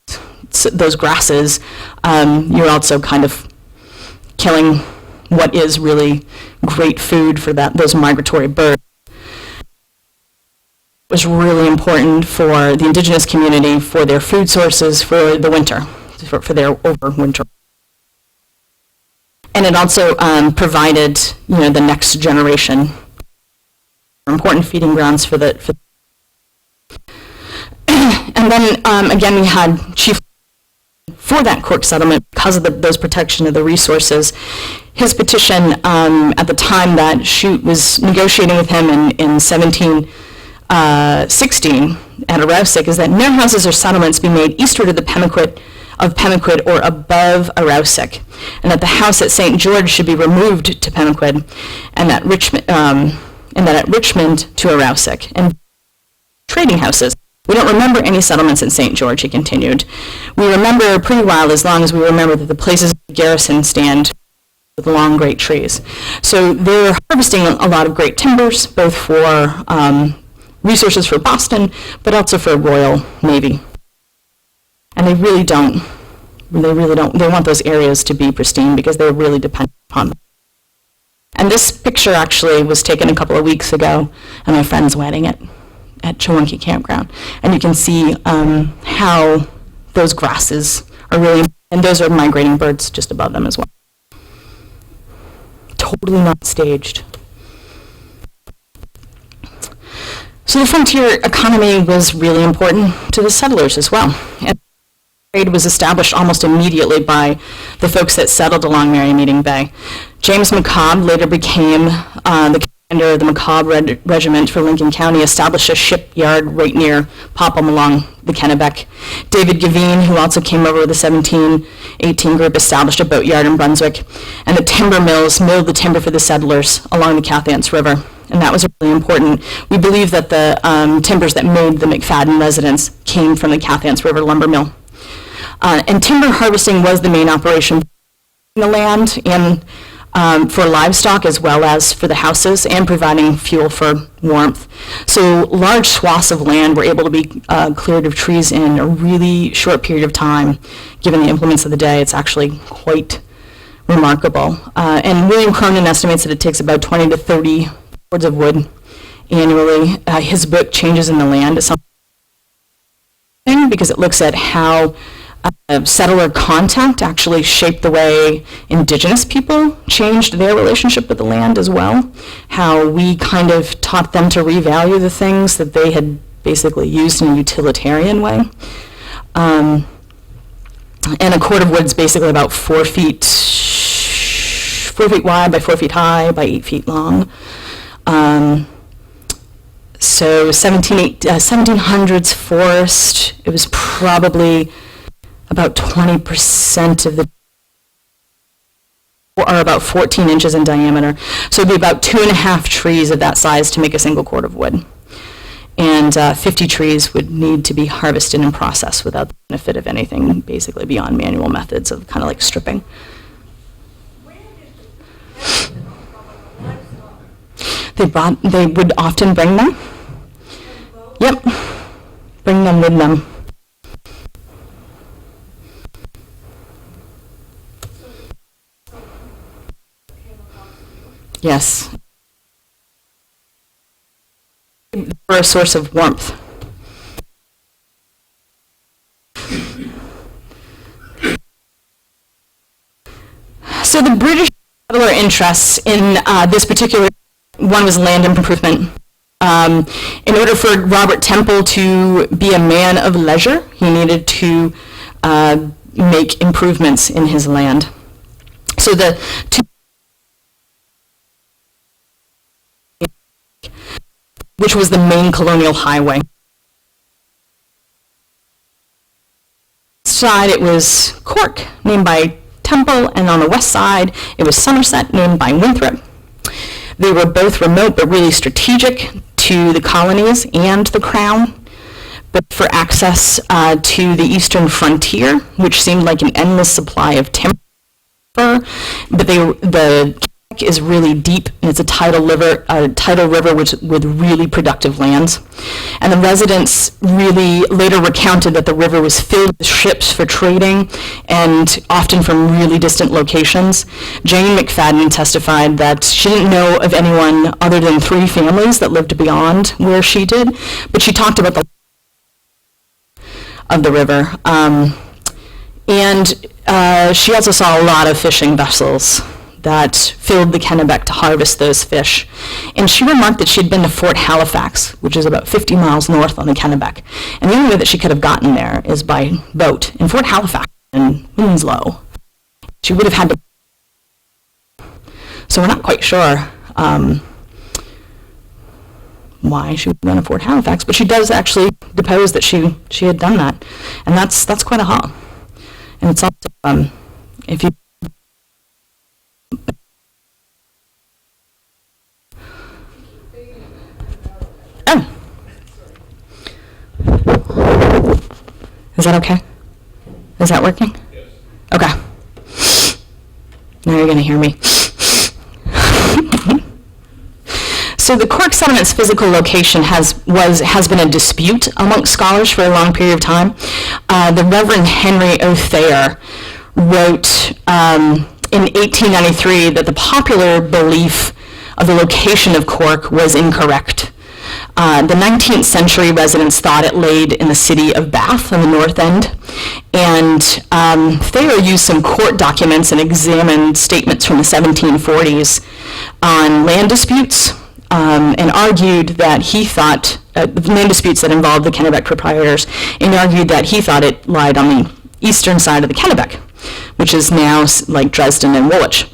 those grasses, you're also kind of killing what is really great food for those migratory birds. It was really important for the indigenous community, for their food sources for the winter, for their overwinter. And it also provided, the next generation important feeding grounds for and then again we had Chief for that Cork settlement because of those protection of the resources. His petition at the time that Shute was negotiating with him in 1716 at Arousik is that no houses or settlements be made eastward of the Pemaquid or above Arousik, and that the house at St. George should be removed to Pemaquid, and that at Richmond to Arousik, and trading houses. We don't remember any settlements in St. George, he continued. We remember pretty well as long as we remember that the places of the garrison stand with long, great trees. So they're harvesting a lot of great timbers, both for resources for Boston, but also for Royal Navy. And they want those areas to be pristine because they're really dependent upon them. And this picture actually was taken a couple of weeks ago at my friend's wedding at Chewunky Campground. And you can see how those grasses are really, and those are migrating birds just above them as well. Totally not staged. So the frontier economy was really important to the settlers as well. And trade was established almost immediately by the folks that settled along Merry Meeting Bay. James McCobb later became the commander of the McCobb Regiment for Lincoln County, established a shipyard right near Popham along the Kennebec. David Gavin, who also came over with the 1718 group, established a boatyard in Brunswick. And the timber mills milled the timber for the settlers along the Cathants River. And that was really important. We believe that the timbers that made the McFadden residence came from the Cathants River lumber mill. And timber harvesting was the main operation in the land and for livestock as well as for the houses and providing fuel for warmth. So large swaths of land were able to be cleared of trees in a really short period of time. Given the implements of the day, it's actually quite remarkable. And William Cronin estimates that it takes about 20 to 30 boards of wood annually. His book, Changes in the Land, is something because it looks at how settler contact actually shaped the way indigenous people changed their relationship with the land as well, how we kind of taught them to revalue the things that they had basically used in a utilitarian way. And a cord of wood's basically about 4 feet wide by 4 feet high by 8 feet long. So 1700s forest, it was probably about 20% of the, or about 14 inches in diameter. So it'd be about 2.5 trees of that size to make a single cord of wood. And 50 trees would need to be harvested and processed without the benefit of anything basically beyond manual methods of kind of like stripping. They would often bring them. Yep, bring them with them. Yes. For a source of warmth. So the British settler interests in this particular one was land improvement. In order for Robert Temple to be a man of leisure, he needed to make improvements in his land. So the two, which was the main colonial highway. Side it was Cork, named by Temple, and on the west side it was Somerset, named by Winthrop. They were both remote but really strategic to the colonies and the crown, but for access to the eastern frontier, which seemed like an endless supply of timber. But the is really deep, and it's a tidal river with really productive lands. And the residents really later recounted that the river was filled with ships for trading, and often from really distant locations. Jane McFadden testified that she didn't know of anyone other than 3 families that lived beyond where she did, but she talked about the of the river. She also saw a lot of fishing vessels that filled the Kennebec to harvest those fish. And she remarked that she had been to Fort Halifax, which is about 50 miles north on the Kennebec. And the only way that she could have gotten there is by boat. And Fort Halifax in Winslow, she would have had to. So we're not quite sure why she would run to Fort Halifax, but she does actually depose that she had done that. And that's quite a haul. And it's also, if you Is that okay? Is that working? Yes. Okay. Now you're going to hear me. So the Cork settlement's physical location has been a dispute amongst scholars for a long period of time. The Reverend Henry O. Thayer wrote in 1893 that the popular belief of the location of Cork was incorrect. The 19th century residents thought it laid in the city of Bath on the north end, and Thayer used some court documents and examined statements from the 1740s on land disputes, and argued that he thought, land disputes that involved the Kennebec proprietors, and argued that he thought it lied on the eastern side of the Kennebec, which is now like Dresden and Woolwich.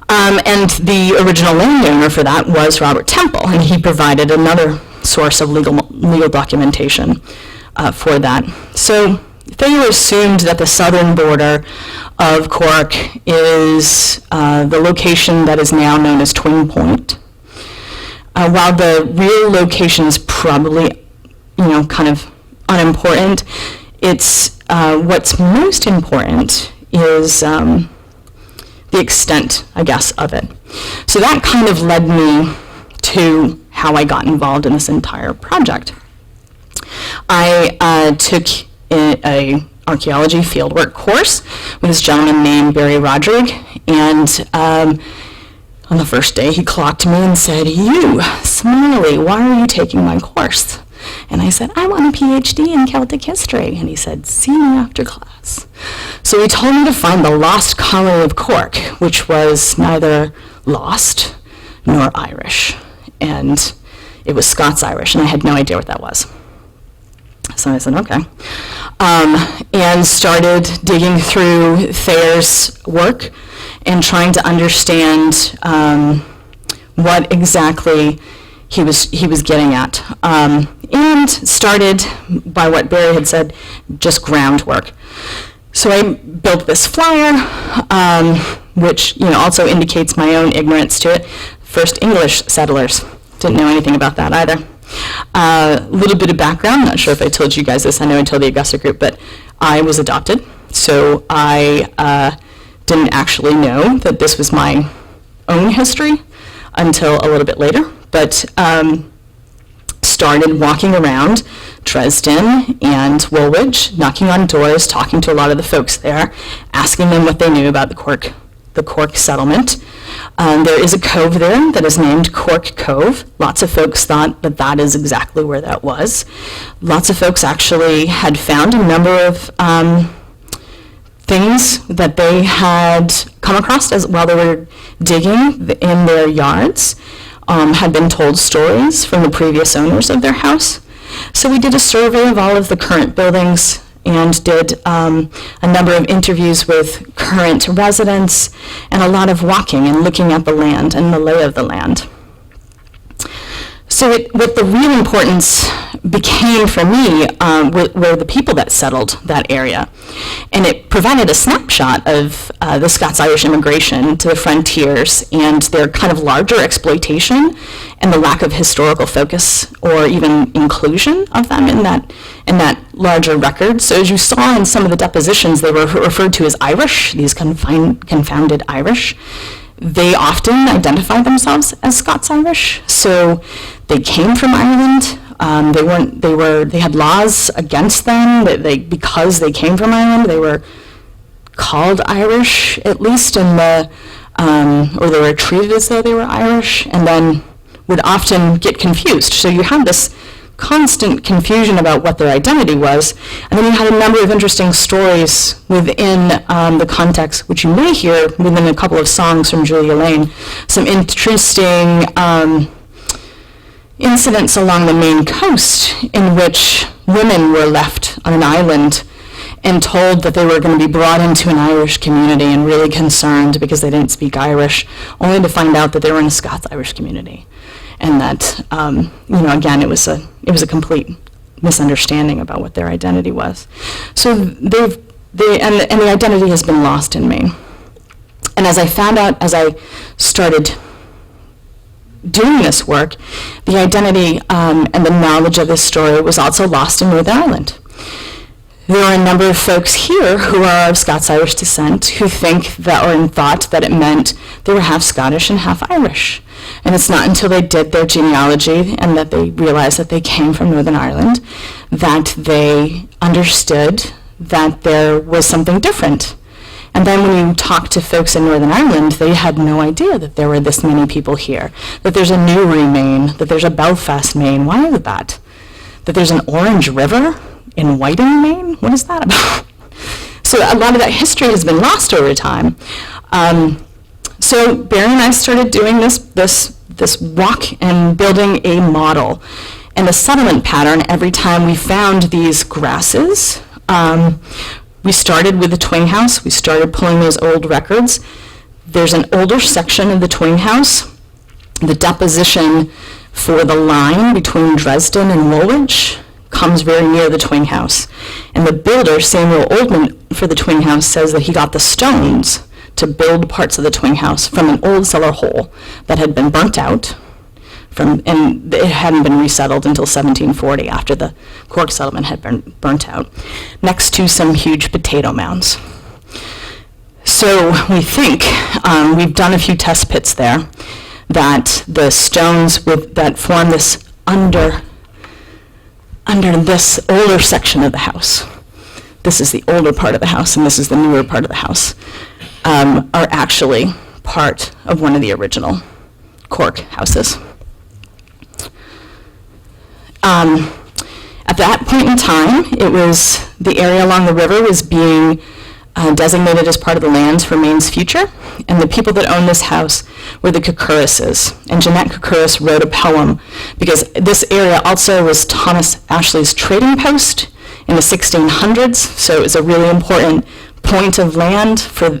And the original landowner for that was Robert Temple, and he provided another source of legal documentation for that. So Thayer assumed that the southern border of Cork is the location that is now known as Twin Point. While the real location is probably, kind of unimportant, it's what's most important is the extent, I guess, of it. So that kind of led me to how I got involved in this entire project. I took a archaeology fieldwork course with this gentleman named Barry Rodrigue, and on the first day he clocked me and said, "You, Smiley, why are you taking my course?" And I said, "I want a PhD in Celtic history." And he said, "See me after class." So he told me to find the lost colony of Cork, which was neither lost nor Irish. And it was Scots-Irish, and I had no idea what that was. So I said, okay. And started digging through Thayer's work and trying to understand what exactly he was getting at. And started, by what Barry had said, just groundwork. So I built this flyer, which also indicates my own ignorance to it. First English settlers. Didn't know anything about that either. A little bit of background, not sure if I told you guys this, I know I told the Augusta group, but I was adopted, so I didn't actually know that this was my own history until a little bit later, but started walking around Dresden and Woolwich, knocking on doors, talking to a lot of the folks there, asking them what they knew about the Cork settlement. There is a cove there that is named Cork Cove. Lots of folks thought that that is exactly where that was. Lots of folks actually had found a number of things that they had come across while they were digging in their yards, had been told stories from the previous owners of their house. So we did a survey of all of the current buildings and did a number of interviews with current residents and a lot of walking and looking at the land and the lay of the land. So what the real importance became for me were the people that settled that area. And it provided a snapshot of the Scots-Irish immigration to the frontiers and their kind of larger exploitation and the lack of historical focus or even inclusion of them in that larger record. So as you saw in some of the depositions, they were referred to as Irish, these confounded Irish. they often identified themselves as Scots-Irish. So they came from Ireland. They had laws against them because they came from Ireland. They were called Irish, at least in the, or they were treated as though they were Irish, and then would often get confused. So you had this constant confusion about what their identity was, and then you had a number of interesting stories within the context, which you may hear within a couple of songs from Julia Lane, some interesting incidents along the Maine coast in which women were left on an island and told that they were going to be brought into an Irish community and really concerned because they didn't speak Irish, only to find out that they were in a Scots-Irish community. And that, again, it was a complete misunderstanding about what their identity was. So the identity has been lost in Maine. And as I found out, as I started doing this work, the identity and the knowledge of this story was also lost in Northern Ireland. There are a number of folks here who are of Scots-Irish descent who think that, or thought that it meant they were half Scottish and half Irish. And it's not until they did their genealogy and that they realized that they came from Northern Ireland that they understood that there was something different. And then when you talk to folks in Northern Ireland, they had no idea that there were this many people here, that there's a Newry, Maine, that there's a Belfast, Maine. Why is that? That there's an Orange River in Whiting, Maine? What is that about? So a lot of that history has been lost over time. So Barry and I started doing this walk and building a model and a settlement pattern every time we found these grasses. We started with the Twing House. We started pulling those old records. There's an older section of the Twing House, the deposition for the line between Dresden and Woolwich comes very near the Twing House. And the builder, Samuel Oldman, for the Twing House says that he got the stones to build parts of the Twing House from an old cellar hole that had been burnt out, and it hadn't been resettled until 1740 after the Cork settlement had been burnt out, next to some huge potato mounds. So we think, we've done a few test pits there, that the stones that form this under this older section of the house, this is the older part of the house and this is the newer part of the house, are actually part of one of the original Cork houses. At that point in time, it was the area along the river was being designated as part of the lands for Maine's future, and the people that owned this house were the Cucurus's. And Jeanette Cucurus wrote a poem because this area also was Thomas Ashley's trading post in the 1600s, so it was a really important point of land for in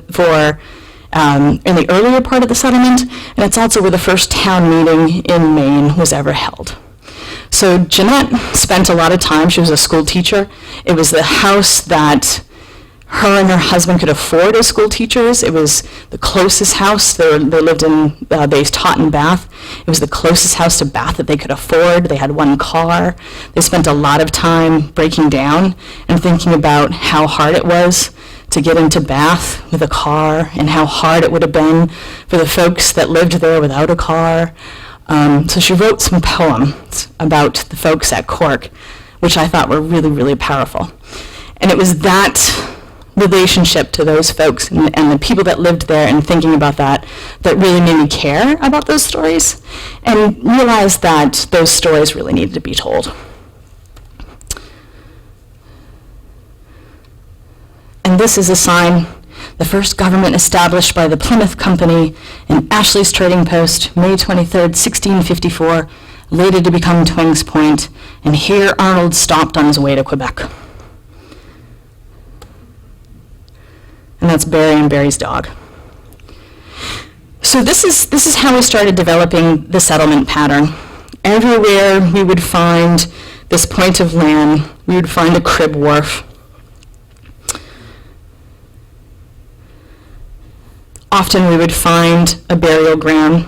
the earlier part of the settlement, and it's also where the first town meeting in Maine was ever held. So Jeanette spent a lot of time, she was a school teacher. It was the house that her and her husband could afford as school teachers. It was the closest house. They taught in Bath. It was the closest house to Bath that they could afford. They had one car. They spent a lot of time breaking down and thinking about how hard it was to get into Bath with a car and how hard it would have been for the folks that lived there without a car. So she wrote some poems about the folks at Cork, which I thought were really, really powerful. And it was that relationship to those folks and the people that lived there and thinking about that really made me care about those stories and realize that those stories really needed to be told. And this is a sign, the first government established by the Plymouth Company in Ashley's Trading Post, May 23rd, 1654, later to become Twings Point, and here Arnold stopped on his way to Quebec. And that's Barry and Barry's dog. So this is how we started developing the settlement pattern. Everywhere we would find this point of land, we would find a crib wharf. Often we would find a burial ground.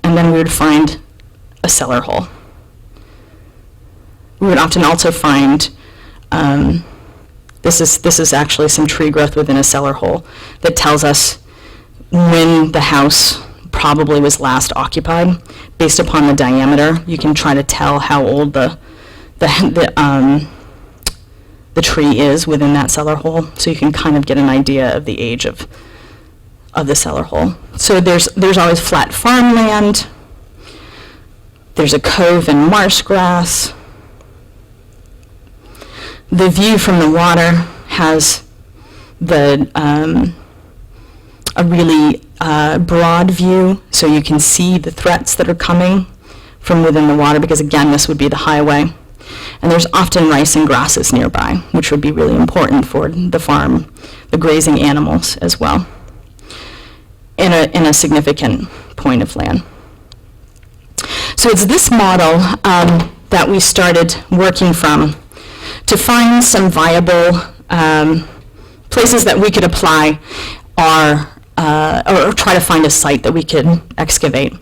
And then we would find a cellar hole. We would often also find This is actually some tree growth within a cellar hole that tells us when the house probably was last occupied. Based upon the diameter, you can try to tell how old the tree is within that cellar hole, so you can kind of get an idea of the age of the cellar hole. So there's always flat farmland. There's a cove and marsh grass. The view from the water has a really broad view, so you can see the threats that are coming from within the water, because again, this would be the highway. And there's often rice and grasses nearby, which would be really important for the farm, the grazing animals as well, in a significant point of land. So it's this model that we started working from to find some viable places that we could apply or try to find a site that we could excavate.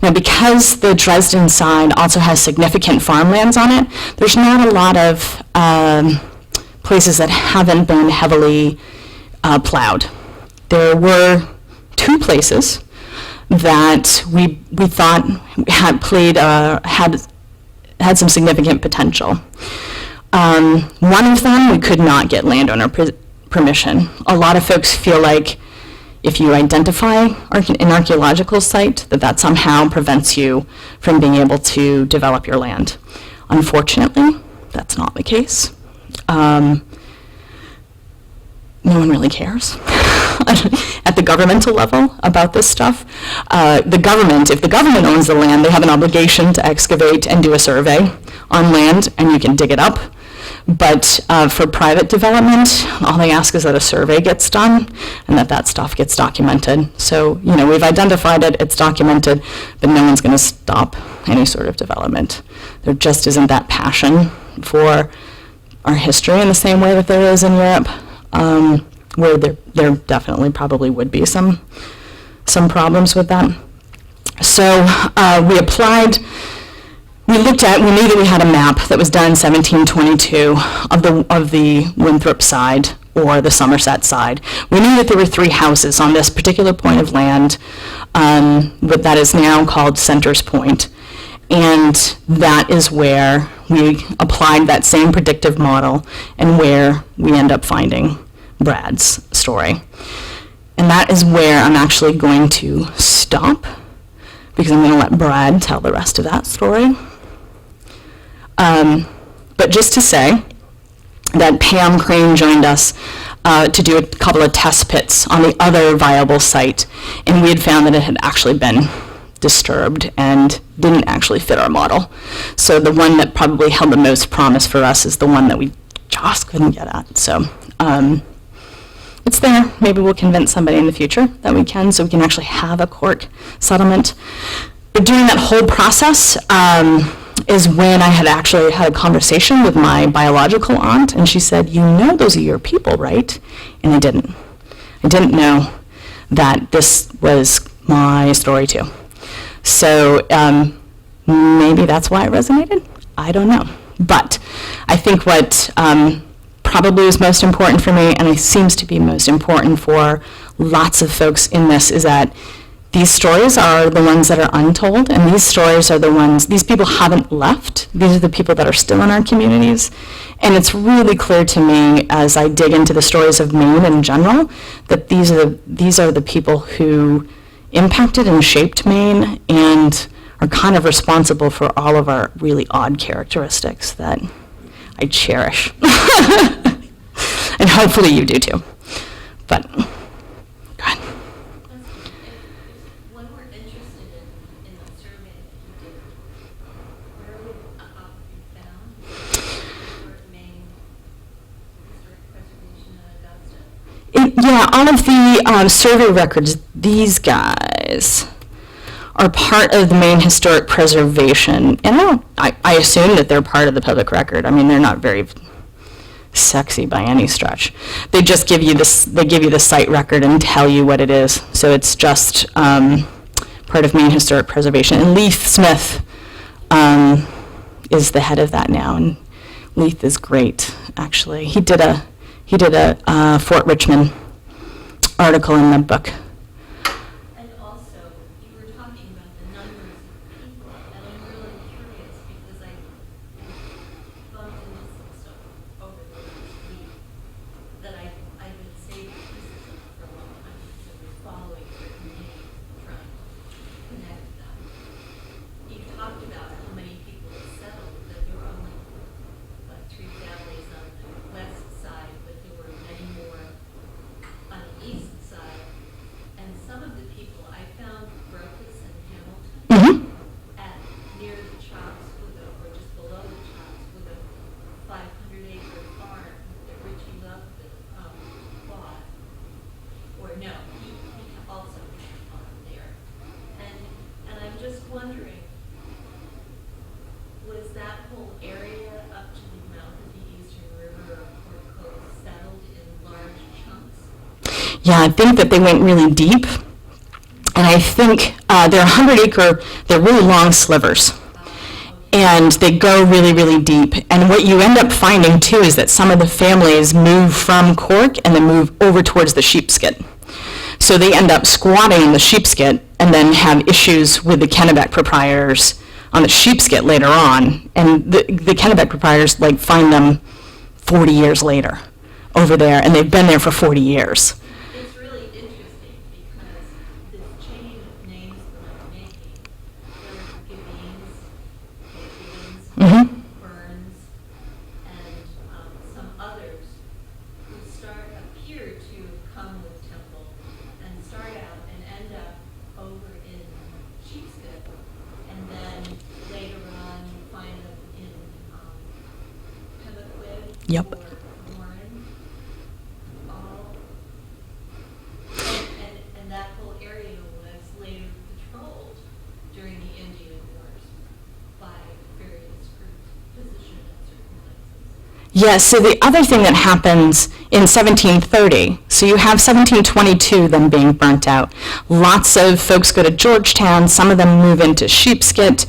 Now, because the Dresden side also has significant farmlands on it, there's not a lot of places that haven't been heavily plowed. There were 2 places that we thought had some significant potential. One of them, we could not get landowner permission. A lot of folks feel like if you identify an archaeological site, that somehow prevents you from being able to develop your land. Unfortunately, that's not the case. No one really cares at the governmental level about this stuff. If the government owns the land, they have an obligation to excavate and do a survey on land, and you can dig it up. But for private development, all they ask is that a survey gets done and that stuff gets documented. So, we've identified it, it's documented, but no one's going to stop any sort of development. There just isn't that passion for our history in the same way that there is in Europe, where there definitely probably would be some problems with that. So we applied. We knew that we had a map that was done in 1722 of the Winthrop side or the Somerset side. We knew that there were 3 houses on this particular point of land, but that is now called Centers Point. And that is where we applied that same predictive model and where we end up finding Brad's story. And that is where I'm actually going to stop, because I'm going to let Brad tell the rest of that story. But just to say that Pam Crane joined us to do a couple of test pits on the other viable site, and we had found that it had actually been disturbed and didn't actually fit our model. So the one that probably held the most promise for us is the one that we just couldn't get at. So it's there. Maybe we'll convince somebody in the future that we can, so we can actually have a court settlement. But during that whole process, is when I had actually had a conversation with my biological aunt, and she said, those are your people, right? And I didn't. I didn't know that this was my story too. So maybe that's why it resonated. I don't know. But I think what probably is most important for me, and it seems to be most important for lots of folks in this, is that these stories are the ones that are untold, and these stories are the ones, these people haven't left. These are the people that are still in our communities. And it's really clear to me as I dig into the stories of Maine in general, that these are the people who impacted and shaped Maine and are kind of responsible for all of our really odd characteristics that I cherish. And hopefully you do too. But, go ahead. If one were interested in the survey that you did, where would a copy be found? Or Maine Historic Preservation at Augusta? Yeah, all of the survey records, these guys are part of the Maine Historic Preservation, and I assume that they're part of the public record. I mean, they're not very sexy by any stretch. They just give you this. They give you the site record and tell you what it is. So it's just part of Maine Historic Preservation. And Leith Smith is the head of that now, and Leith is great. Actually, he did He did a Fort Richmond article in the book. And also, you were talking about the numbers of people, and I'm really curious because I bumped into some stuff over the last week that I've been saving pieces of for a long time because I was following certain names, trying to connect them. You talked about how many people had settled, that there were only like 3 families on the west side, but there were many more on the east side. And some of the people I found Brokus and Hamilton Mhm. at near the Chops or just below the Chops with a 500-acre farm that Richie Love bought. Or no, he also had a farm there. And I'm just wondering, was that whole area up to the mouth of the Eastern River or Port Cove settled in large chunks? Yeah, I think that they went really deep. And I think they're 100-acre, they're really long slivers. And they go really, really deep. And what you end up finding, too, is that some of the families move from Cork and then move over towards the Sheepskit. So they end up squatting in the Sheepskit and then have issues with the Kennebec proprietors on the Sheepskit later on. And the Kennebec proprietors find them 40 years later over there, and they've been there for 40 years. It's really interesting because this chain of names that I'm making, there are Gibbons, Mhm. Burns, and some others who appear to come with Temple and start out and end up over in Sheepshead, and then later on you find them in Pemaquid Yep. or Warren, all. And that whole area was later patrolled during the Indian Wars by various groups positioned at certain places. Yes, so the other thing that happens in 1730, so you have 1722 them being burnt out. Lots of folks go to Georgetown, some of them move into Sheepskit.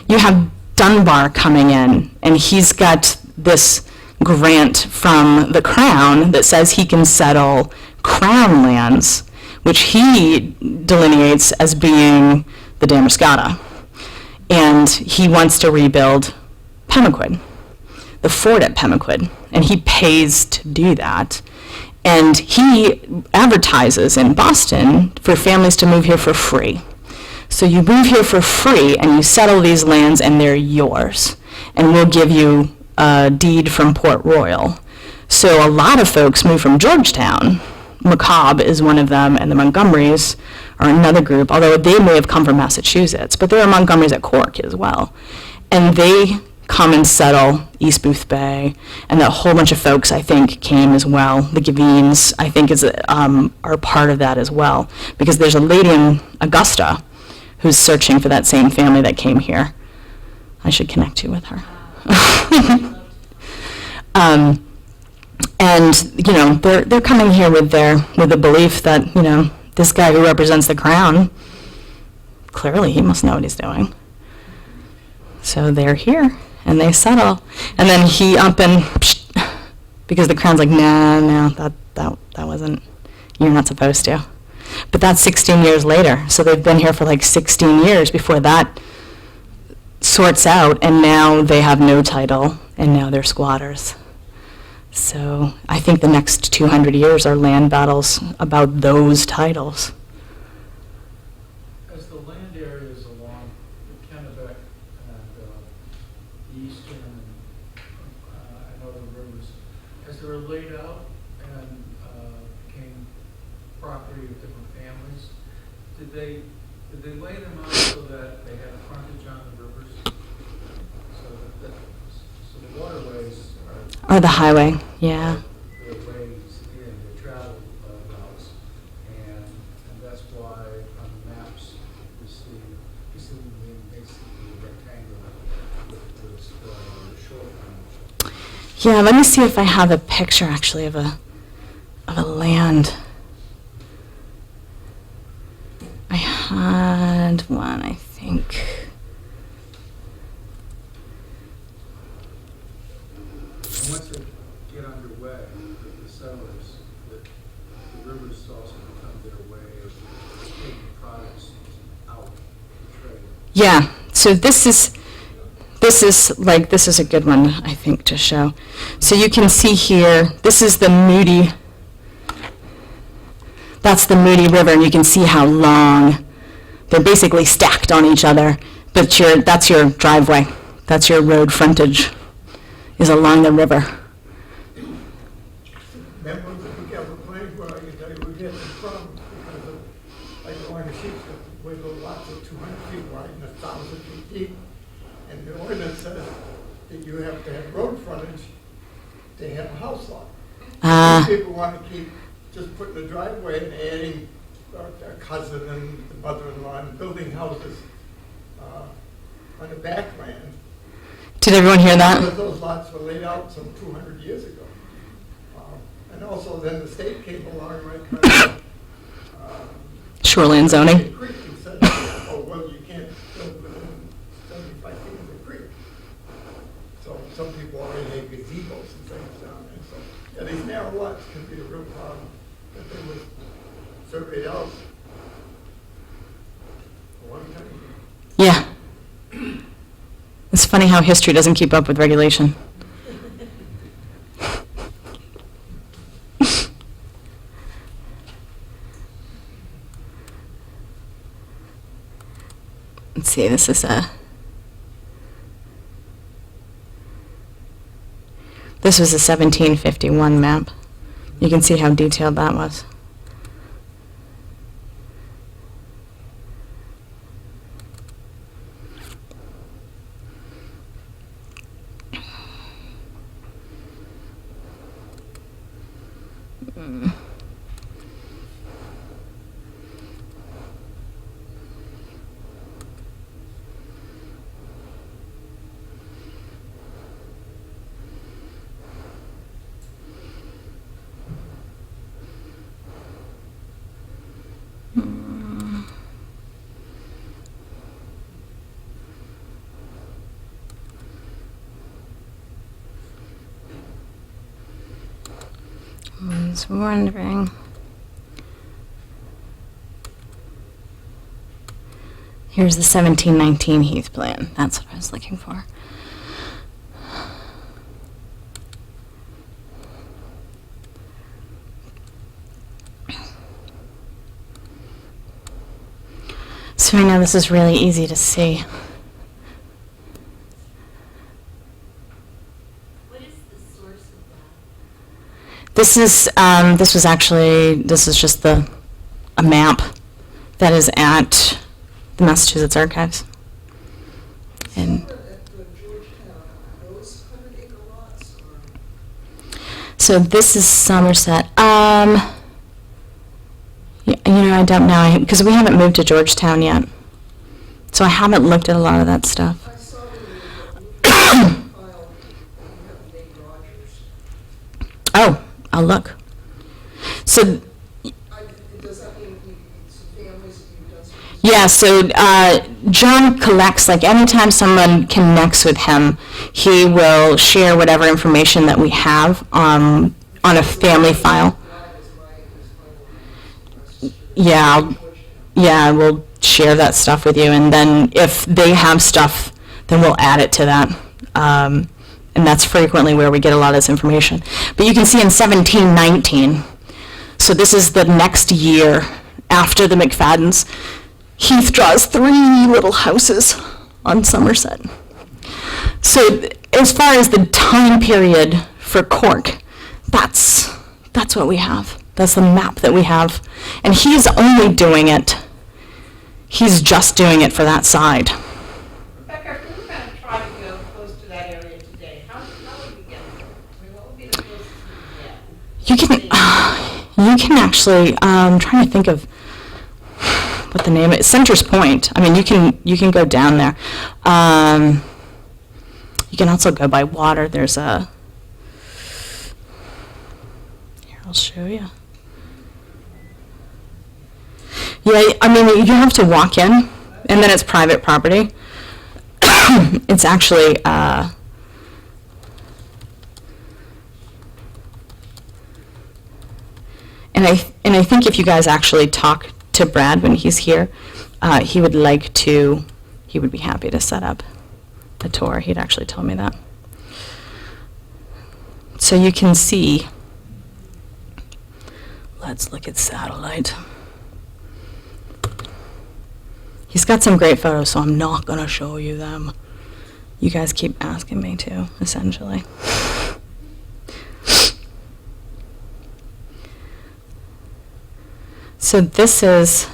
You have Dunbar coming in, and he's got this grant from the Crown that says he can settle Crown lands, which he delineates as being the Damariscotta. And he wants to rebuild Pemaquid, the fort at Pemaquid, and he pays to do that. And he advertises in Boston for families to move here for free. So you move here for free and you settle these lands and they're yours. And we'll give you a deed from Port Royal. So a lot of folks move from Georgetown. Macabre is one of them, and the Montgomerys are another group, although they may have come from Massachusetts, but there are Montgomerys at Cork as well. And they come and settle East Booth Bay, and a whole bunch of folks, I think, came as well. The Gavines, I think, are part of that as well, because there's a lady in Augusta who's searching for that same family that came here. I should connect you with her. And they're coming here with the belief that this guy who represents the Crown, clearly he must know what he's doing. So they're here and they settle, and then he up and because the Crown's like, no, that wasn't, you're not supposed to. But that's 16 years later, so they've been here for 16 years before that sorts out, and now they have no title, and now they're squatters. So I think the next 200 years are land battles about those titles. As the land areas along the Kennebec and the eastern, and other rivers, as they were laid out and became property of different families, did they lay them out so that they had frontage on the rivers? So the waterways Or the highway, yeah. the ways in the travel routes, and that's why on the maps you see basically rectangular with this shoreline. Yeah, let me see if I have a picture actually of a land. I had one, I think. And once they get underway with the settlers, that the rivers also become their way of taking products out to trade. Yeah, so this is a good one, I think, to show. So you can see here, this is the Moody, that's the Moody River, and you can see how long, they're basically stacked on each other, but that's your driveway, that's your road frontage, is along the river. Remember the together place where I can tell you we're getting from, because of, like the Orange Sheep, where the lots of 200 feet wide and 1,000 feet deep. And the ordinance says that you have to have road frontage to have a house lot. Some people want to keep just putting a driveway and adding a cousin and the mother-in-law and building houses on the backland. Did everyone hear that? Because those lots were laid out some 200 years ago. And also then the state came along right kind of, Shoreline zoning. the creek and said, oh, well, you can't build within 75 feet of the creek. So some people already have gazebos and things down there. So, yeah, these narrow lots can be a real problem that they was surveyed out a long time ago. Yeah. It's funny how history doesn't keep up with regulation. Let's see, this was a 1751 map. You can see how detailed that was. I was wondering. Here's the 1719 Heath plan. That's what I was looking for. So I know this is really easy to see. What is the source of that? This is just a map that is at the Massachusetts Archives. And so this is Somerset. I don't know, because we haven't moved to Georgetown yet. So I haven't looked at a lot of that stuff. I saw that you filed, you have Nate Rogers. Oh, I'll look. So, Does that mean some families that you've done some? yeah, so John collects, like anytime someone connects with him, he will share whatever information that we have on a family file. Yeah, we'll share that stuff with you, and then if they have stuff, then we'll add it to that. And that's frequently where we get a lot of this information. But you can see in 1719, so this is the next year after the McFaddens, Heath draws 3 little houses on Somerset. So as far as the time period for Cork, that's what we have. That's the map that we have. And he's only doing it, he's just doing it for that side. Rebecca, if we were going to try to go close to that area today, how would we get there? I mean, what would be the closest we could get? You can actually, I'm trying to think of what the name is, Center's Point. I mean, you can go down there. You can also go by water. There's here, I'll show you. Yeah, I mean, you have to walk in, and then it's private property. It's actually, I think if you guys actually talk to Brad when he's here, he would be happy to set up a tour. He'd actually tell me that. So you can see, let's look at satellite. He's got some great photos, so I'm not going to show you them. You guys keep asking me to, essentially. So this is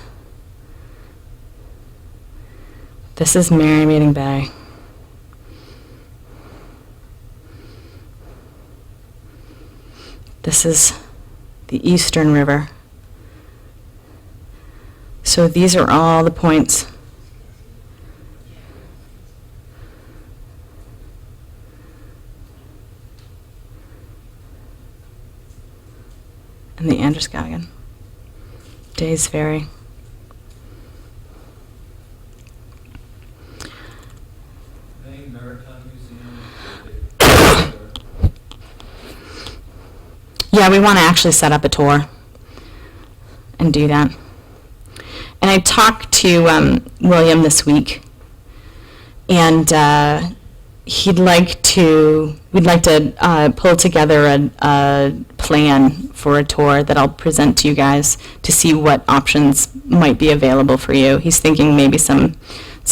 Merrymeeting Bay. This is the Eastern River. So these are all the points. And the Androscoggin. Days Ferry. Maine Maritime Museum. Yeah, we want to actually set up a tour and do that. And I talked to William this week, and we'd like to pull together a plan for a tour that I'll present to you guys to see what options might be available for you. He's thinking maybe some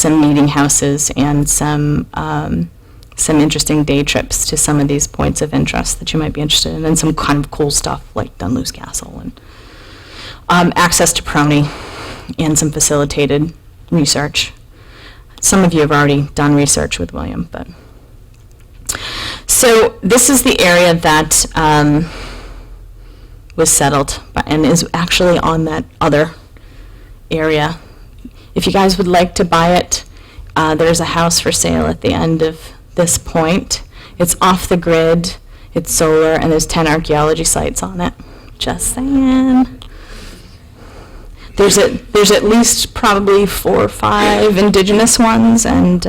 meeting houses and some interesting day trips to some of these points of interest that you might be interested in, and some kind of cool stuff like Dunluce Castle and access to Prony and some facilitated research. Some of you have already done research with William, but so this is the area that was settled and is actually on that other area. If you guys would like to buy it, there's a house for sale at the end of this point. It's off the grid, it's solar, and there's 10 archaeology sites on it. Just saying. There's at least probably 4 or 5 indigenous ones, and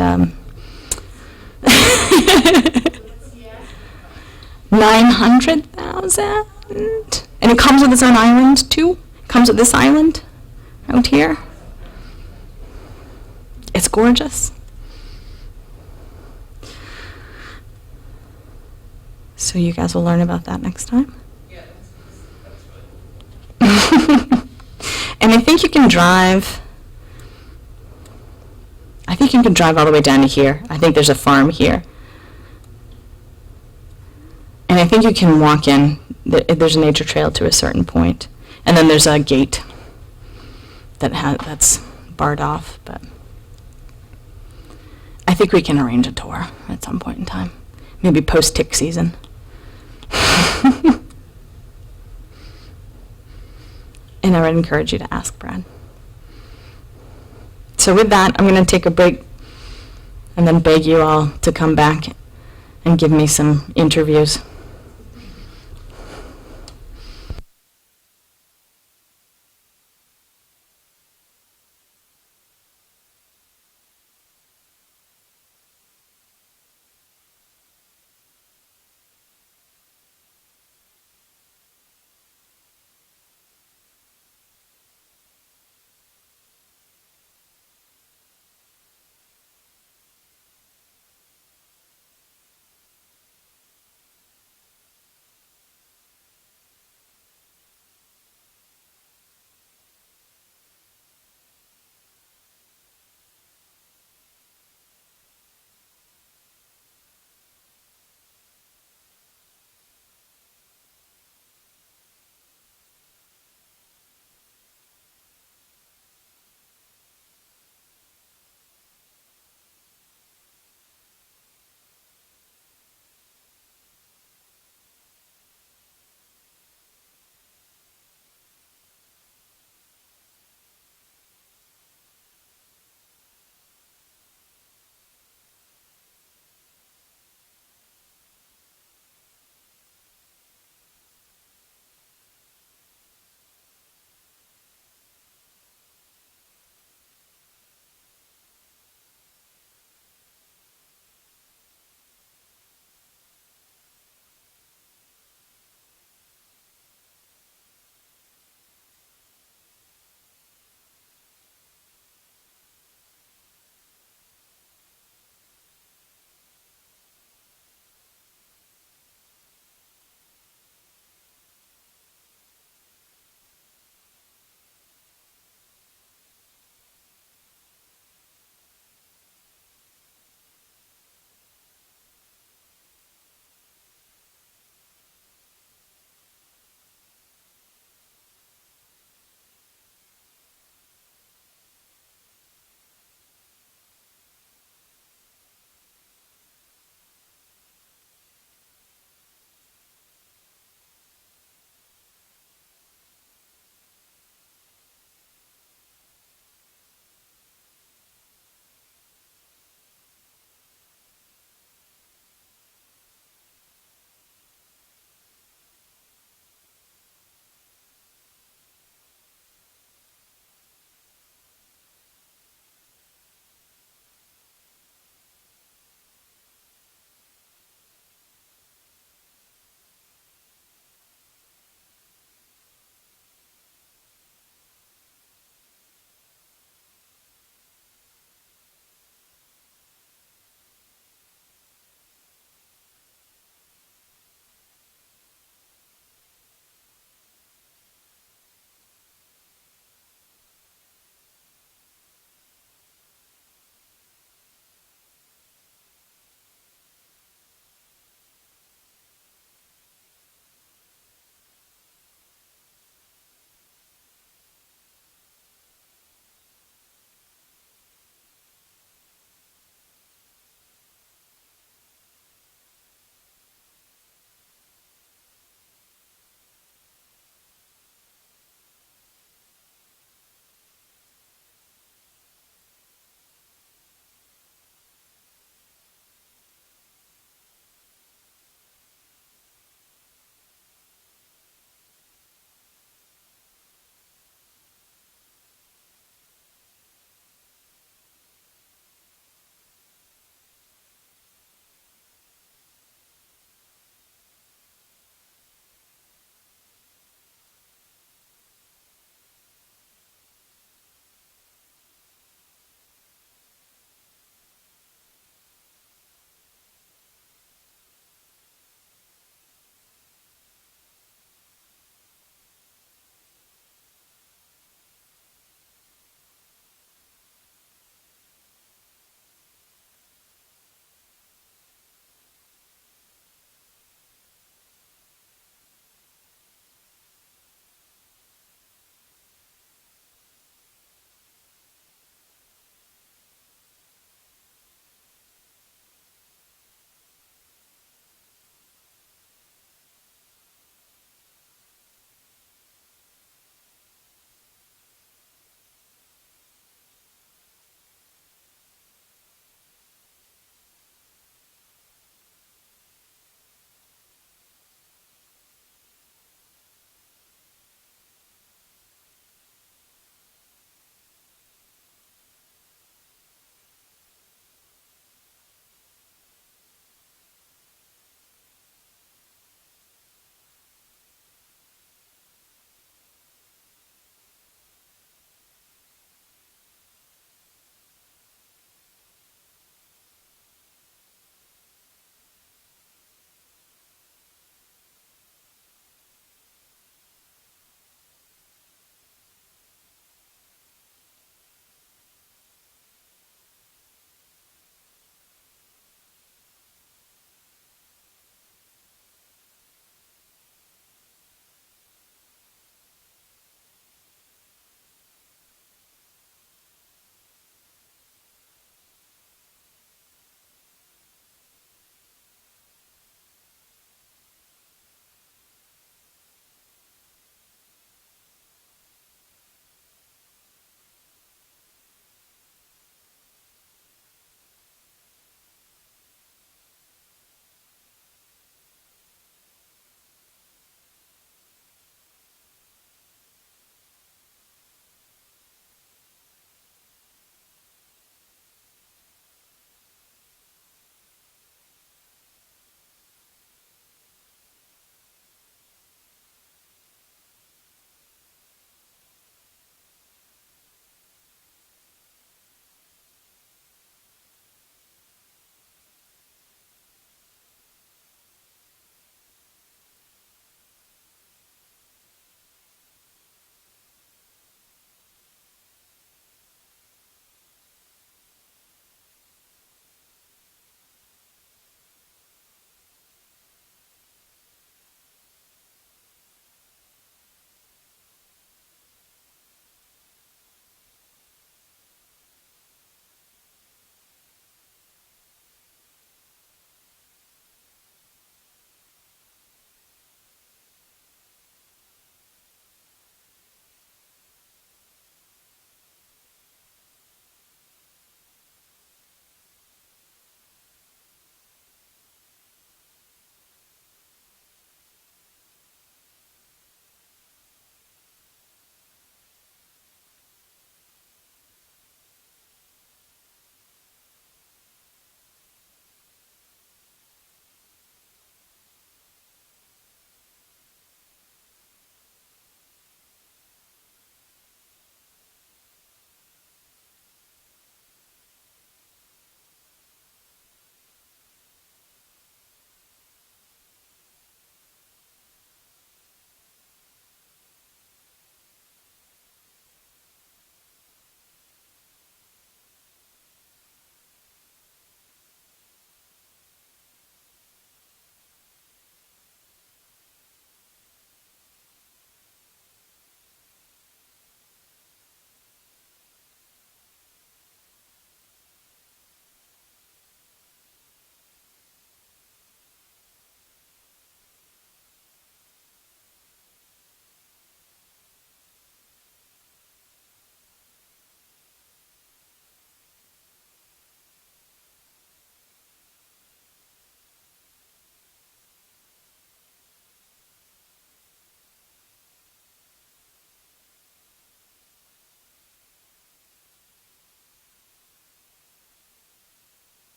900,000. And it comes with its own island too. It comes with this island out here. It's gorgeous. So you guys will learn about that next time. Yeah, that's really. And I think you can drive. I think you can drive all the way down to here. I think there's a farm here. And I think you can walk in. There's a nature trail to a certain point. And then there's a gate that's barred off. But I think we can arrange a tour at some point in time. Maybe post-tick season. And I would encourage you to ask Brad. So with that, I'm going to take a break and then beg you all to come back and give me some interviews.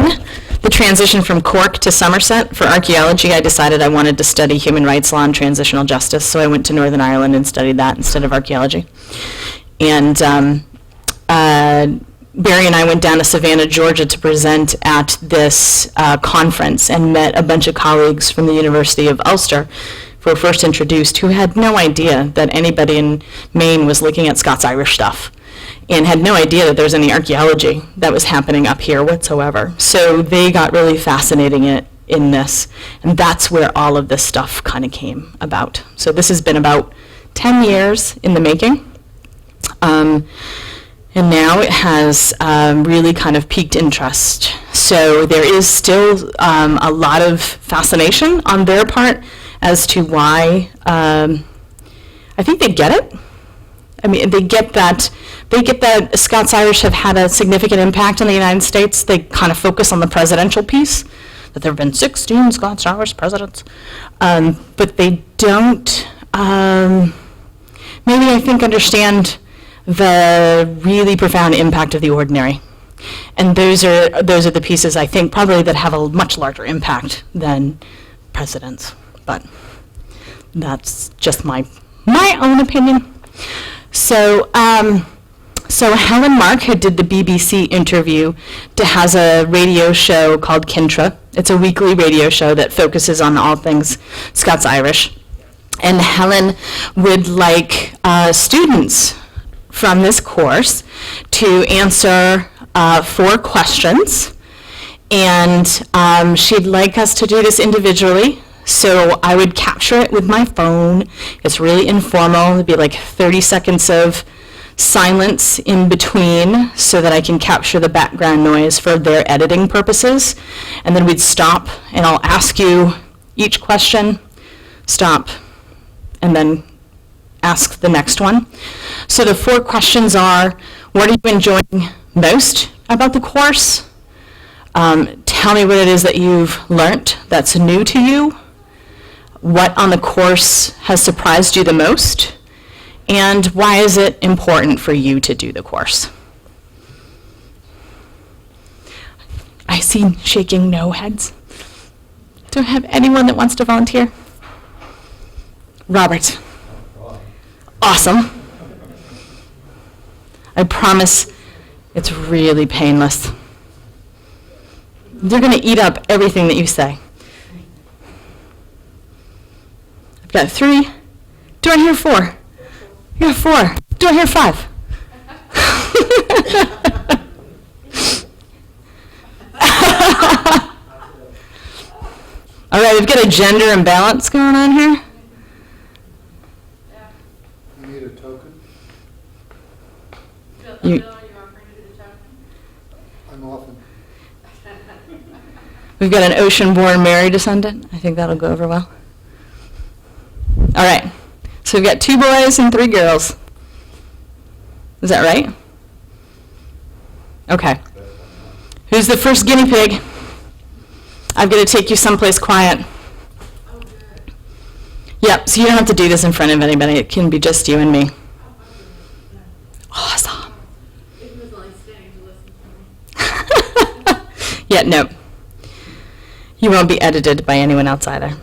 the transition from Cork to Somerset. For archaeology, I decided I wanted to study human rights law and transitional justice, so I went to Northern Ireland and studied that instead of archaeology. And Barry and I went down to Savannah, Georgia to present at this conference and met a bunch of colleagues from the University of Ulster who were first introduced, who had no idea that anybody in Maine was looking at Scots-Irish stuff and had no idea that there was any archaeology that was happening up here whatsoever. So they got really fascinating in this, and that's where all of this stuff kind of came about. So this has been about 10 years in the making. And now it has really kind of piqued interest. So there is still a lot of fascination on their part as to why. I think they get it. I mean, they get that Scots-Irish have had a significant impact on the United States. They kind of focus on the presidential piece, that there have been 16 Scots-Irish presidents. But they don't, maybe I think, understand the really profound impact of the ordinary. And those are the pieces, I think, probably that have a much larger impact than presidents. But that's just my own opinion. So Helen Mark, who did the BBC interview, has a radio show called Kintra. It's a weekly radio show that focuses on all things Scots-Irish. And Helen would like students from this course to answer 4 questions. And she'd like us to do this individually. So I would capture it with my phone. It's really informal. It'd be like 30 seconds of silence in between so that I can capture the background noise for their editing purposes. And then we'd stop, and I'll ask you each question, stop, and then ask the next one. So the 4 questions are, what are you enjoying most about the course? Tell me what it is that you've learned that's new to you. What on the course has surprised you the most? And why is it important for you to do the course? I see shaking no heads. Do I have anyone that wants to volunteer? Robert. Awesome. I promise it's really painless. They're going to eat up everything that you say. I've got 3. Do I hear 4? You got 4. Do I hear 5? All right, we've got a gender imbalance going on here. You need a token? You- I'm often. We've got an ocean-born Mary descendant. I think that'll go over well. All right, so we've got 2 boys and 3 girls. Is that right? Okay. Who's the first guinea pig? I'm going to take you someplace quiet. Yep, so you don't have to do this in front of anybody. It can be just you and me. Awesome. It was like staying to listen to me. Yeah, no. You won't be edited by anyone else either.